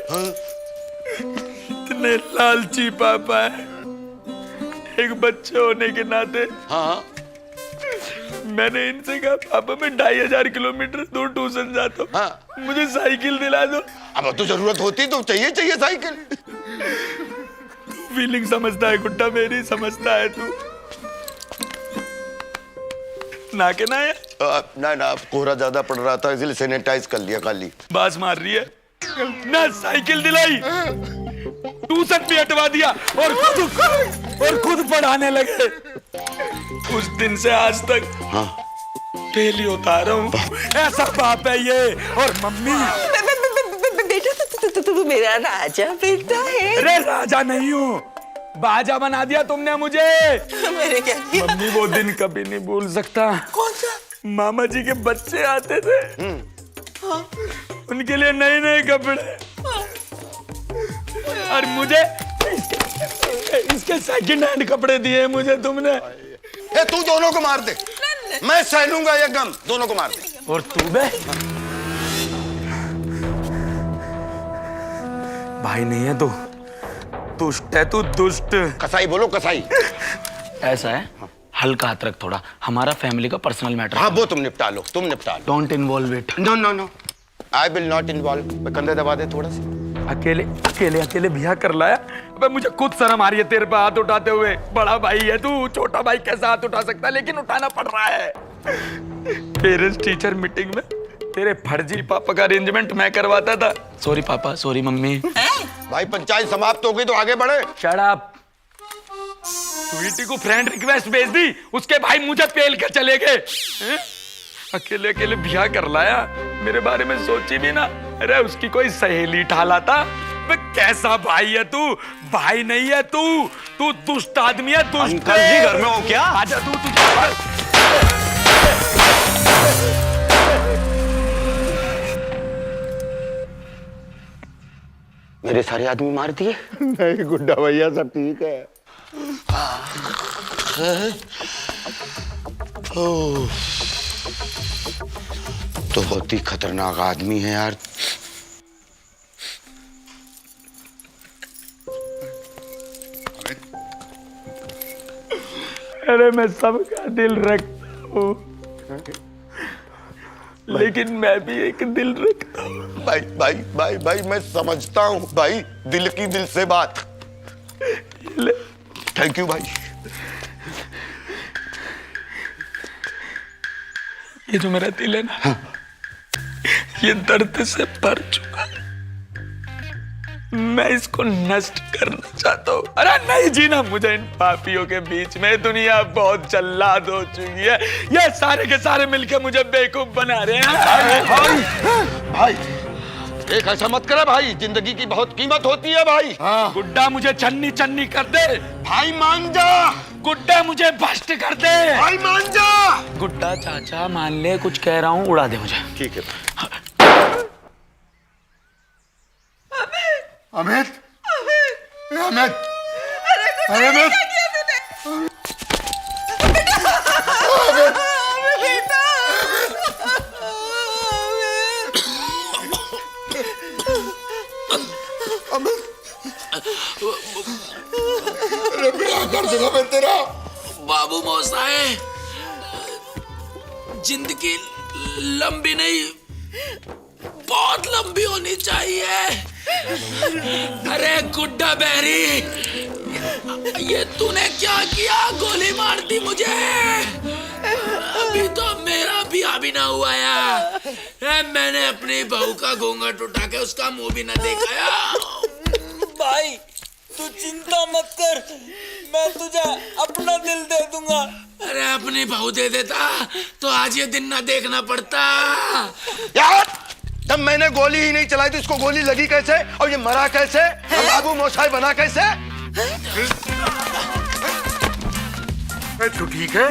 इतने लालची पापा है, एक बच्चे होने के नाते। हाँ। मैंने इनसे कहा पापा मैं 2500 किलोमीटर दूर ट्यूशन जाता हूँ। हाँ। मुझे साइकिल दिला दो। अब तो जरूरत होती तो चाहिए साइकिल। तू फीलिंग समझता है गुड्डा, मेरी समझता है तू। ना के ना है ना, कोहरा ज्यादा पड़ रहा था इसलिए सैनिटाइज कर लिया खाली। बास मार रही है ना, साइकिल दिलाई, ट्यूशन भी हटवा दिया और खुद पढ़ाने लगे। उस दिन से आज तक हाँ। डेली होता रहा हूँ। ऐसा बाप है ये। और मम्मी, बेटा तू मेरा राजा बेटा है। अरे राजा नहीं हूँ, बाजा बना दिया तुमने मुझे। मेरे क्या किया? मम्मी वो दिन कभी नहीं भूल सकता। कौन सा? मामा जी के बच्चे आते थे, उनके लिए नए नए कपड़े, और मुझे इसके सेकंड हैंड कपड़े दिए मुझे तुमने। तू दोनों को मार दे, मैं सह लूंगा ये गम। दोनों को मार दे। और तू बे भाई नहीं है, तू दुष्ट है, तू दुष्ट। कसाई बोलो, कसाई। ऐसा है, हल्का हाथ रख थोड़ा, हमारा फैमिली का पर्सनल मैटर। हाँ वो तुम निपटा लो, तुम निपटा लो। Don't involve it. No no no, I will not involve. कंधे दबा दे थोड़ा सा। अकेले अकेले अकेले बिया कर लाया। अबे मुझे खुद शर्म आ रही है तेरे पे हाथ उठाते हुए। बड़ा भाई है तू, छोटा भाई कैसा हाथ उठा सकता है, लेकिन उठाना पड़ रहा है। पेरेंट्स टीचर मीटिंग में तेरे फर्जी पापा का अरेंजमेंट मैं करवाता था। सॉरी पापा, सॉरी मम्मी। भाई पंचायत समाप्त हो गई तो आगे बढ़े। Shut up. स्वीटी को फ्रेंड रिक्वेस्ट भेज दी, उसके भाई मुझे पेल कर चले गए। अकेले अकेले बिया कर लाया, मेरे बारे में सोची भी ना। अरे उसकी कोई सहेली ठाला था। कैसा भाई है तू? भाई नहीं है तू दुष्ट आदमी है। दुष्ट। अंकल जी घर में हो क्या? आजा तू। मेरे सारे आदमी मार दिए? नहीं गुड्डा भैया सब ठीक है। तो बहुत ही खतरनाक आदमी है यार। अरे मैं सबका दिल रखता हूँ, लेकिन मैं भी एक दिल रखता हूँ। भाई भाई भाई भाई मैं समझता हूँ भाई, दिल की दिल से बात। थैंक यू भाई। ये जो मेरा दिल है ना, ये दर्द से भर चुका है। मैं इसको नष्ट करना चाहता हूँ। अरे नहीं जीना मुझे इन पापियों के बीच में। दुनिया बहुत जल्लाद हो चुकी है, ये सारे के सारे मिलकर मुझे बेवकूफ बना रहे हैं। भाई एक ऐसा मत करे भाई, जिंदगी की बहुत कीमत होती है भाई। गुड्डा मुझे चन्नी चन्नी कर दे। भाई मान जा। गुड्डा मुझे भ्रष्ट कर दे। भाई मान जा। गुड्डा चाचा मान ले, कुछ कह रहा हूँ, उड़ा दे मुझे। ठीक है। अमित, अमित, अरे अमित, कर दूंगा मैं तेरा। बाबू मौसाए, जिंदगी लंबी नहीं, बहुत लंबी होनी चाहिए। अरे गुड्डा बहरी, ये तूने क्या किया? गोली मार दी मुझे। अभी तो मेरा ब्याह भी ना हुआ है, मैंने अपनी बहू का घूंघट उठा के उसका मुंह भी ना देखा। भाई तू चिंता मत कर, मैं तुझे अपना दिल दे दूंगा। अरे अपनी बहू दे देता तो आज ये दिन ना देखना पड़ता। यार जब मैंने गोली ही नहीं चलाई तो इसको गोली लगी कैसे और ये मरा कैसे और बाबू मोसाई बना कैसे? तू ठीक है?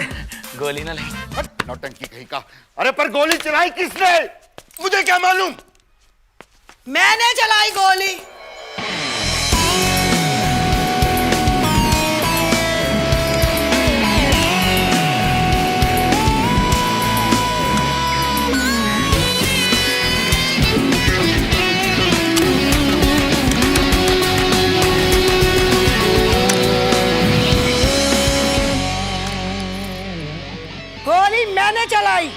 गोली ना लगी। नौटंकी कहीं का। अरे पर गोली चलाई किसने? मुझे क्या मालूम? मैंने चलाई गोली। गोली मैंने चलाई।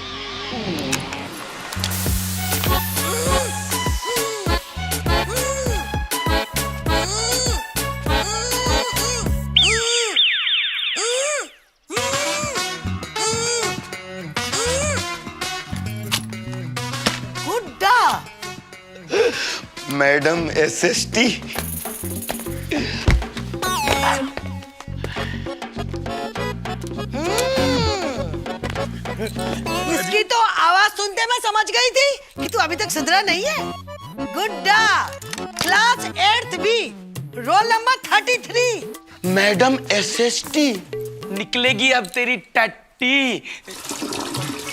गुड्डा। Madam SST। इसकी तो आवाज सुनते मैं समझ गई थी कि तू अभी तक सुधरा नहीं है। गुड्डा, class 8th B, roll number 33। Madam SST। निकलेगी अब तेरी टट्टी।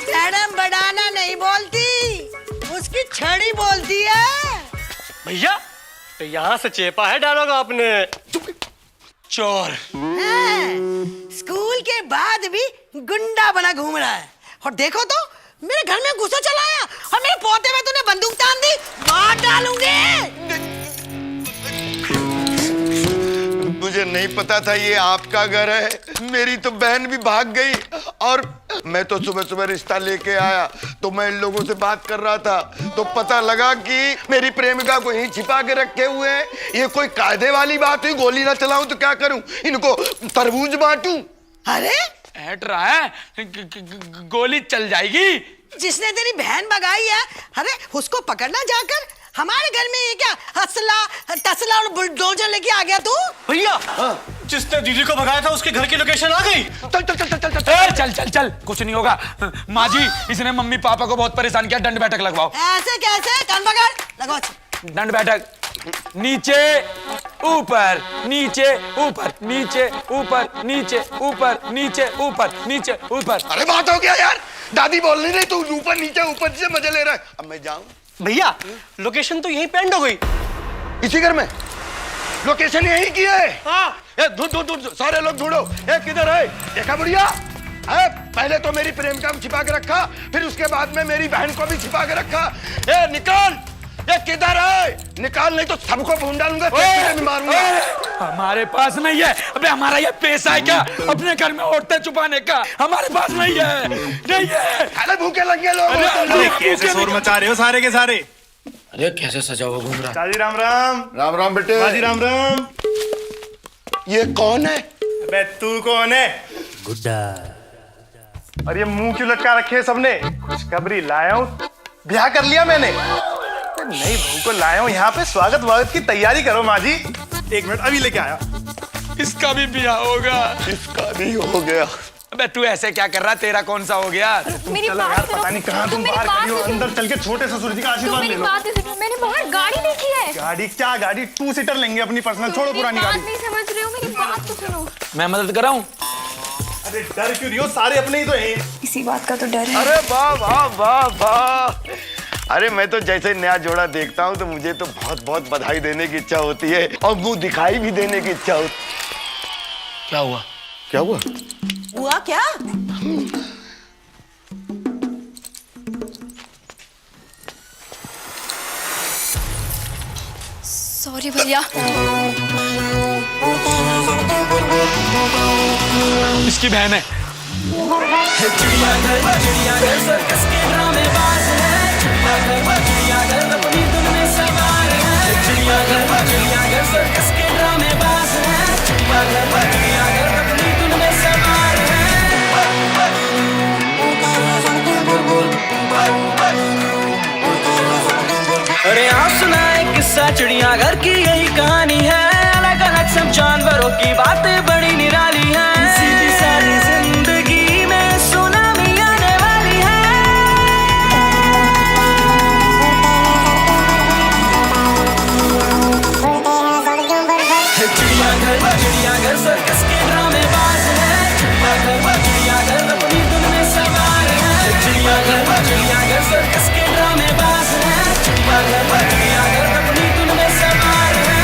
मैडम बढ़ाना नहीं बोलती, उसकी छड़ी बोलती है। भैया तो यहाँ से चेपा है डालोगा आपने। चोर। स्कूल के बाद भी गुंडा बना घूम रहा है। और देखो तो मेरे घर में घुसा चला आया और मेरे पोते में तूने बंदूक तान दी। मार डालूंगी। मुझे नहीं पता था ये आपका घर है। मेरी तो बहन भी भाग गई और मैं तो सुबह सुबह रिश्ता लेके आया तो मैं इन लोगों से बात कर रहा था तो पता लगा कि मेरी प्रेमिका को यहीं छिपा के रखे हुए हैं। ये कोई कायदे वाली बात हुई? गोली ना चलाऊं तो क्या करूं? इनको तरबूज बांटूं? अरे हट रहा है, गोली चल जाएगी। जिसने तेरी बहन भगाई है, अरे उसको पकड़ना जाकर। हमारे घर में ये क्या असला तसला और बुलडोजर लेके आ गया तू? भैया जिसने दीदी को भगाया था उसके घर की लोकेशन आ गई। चल चल चल चल चल चल चल चल चल, कुछ नहीं होगा। माँ जी, इसने मम्मी पापा को बहुत परेशान किया, दंड बैठक लगवाओ। ऐसे कैसे? कान पकड़, लगवा। दंड बैठक। नीचे ऊपर नीचे ऊपर नीचे ऊपर नीचे ऊपर नीचे ऊपर नीचे ऊपर। अरे बात हो गया यार, दादी बोल रही तू ऊपर नीचे मजे ले रहा है। अब मैं जाऊं? भैया लोकेशन तो यहीं पे एंड हो गई। इसी घर में लोकेशन यही की है। हाँ। ढूंढ सारे लोग ढूंढो। किधर है? देखा बुढ़िया? पहले तो मेरी प्रेमिका को छिपा के रखा, फिर उसके बाद में मेरी बहन को भी छिपा के रखा। निकाल, ये किधर है? निकाल, नहीं तो सबको भून डालूंगा, भी मारूंगा। हमारे पास नहीं है। अबे हमारा ये पैसा है क्या अपने घर में औरतें छुपाने का? हमारे पास नहीं है, नहीं है। अरे भूखे लगे लोग। कैसे शोर मचा रहे हो सारे के सारे? अरे कैसे सजा हुआ घूम रहा? दादी राम राम। राम राम बेटे। दादी राम राम। ये कौन है? अबे तू कौन है? गुड्डा। और ये मुंह क्यों लटका रखे है सबने? खुशखबरी लाया हूँ, ब्याह कर लिया मैंने। नई बहू को लाया हूँ यहाँ पे, स्वागत की तैयारी करो माँ जी। 1 मिनट, अभी लेके आया। इसका भी ब्याह होगा। इसका भी हो गया। अबे तू ऐसे क्या कर रहा? तेरा कौन सा हो गया? मेरी चलो बात यार, सुनो। पता नहीं कहाँ तुम बाहर खड़ी हो, अंदर चल के छोटे ससुर जी का आशीर्वाद ले लो। मैंने बाहर गाड़ी देखी है। गाड़ी क्या गाड़ी? 2 सीटर लेंगे अपनी पर्सनल, छोड़ो पुरानी गाड़ी। नहीं समझ रहे हो, मेरी बात तो सुनो। मैं मदद कराऊं? अरे डर क्यों रही हो? सारे अपने ही तो हैं। इसी बात का तो डर है। अरे वाह वाह वाह वाह। अरे मैं तो जैसे नया जोड़ा देखता हूँ तो मुझे तो बहुत बहुत बधाई देने की इच्छा होती है और मुंह दिखाई भी देने की इच्छा होती। क्या हुआ? क्या हुआ? हुआ क्या? सॉरी भैया। इसकी बहन है। चिड़ियाघर सर्कस के ड्रामेबाज है, चिड़ियाघर अपनी धुन में सवार है, चिड़ियाघर सर्कस के ड्रामेबाज है, चिड़ियाघर अपनी धुन में सवार है। अरे आप सुनाए किस्सा चिड़ियाघर की यही कहानी है, अलग अलग सब जानवरों की बातें बड़ी निराली है, सीधी सारी जिंदगी में सुनामी आने वाली है। चिड़ियाघर सर्कस के ड्रामेबाज है, चिड़ियाघर अपनी धुन में सवार है, चिड़ियाघर सर्कस के ड्रामेबाज है, चिड़ियाघर अपनी धुन में सवार है।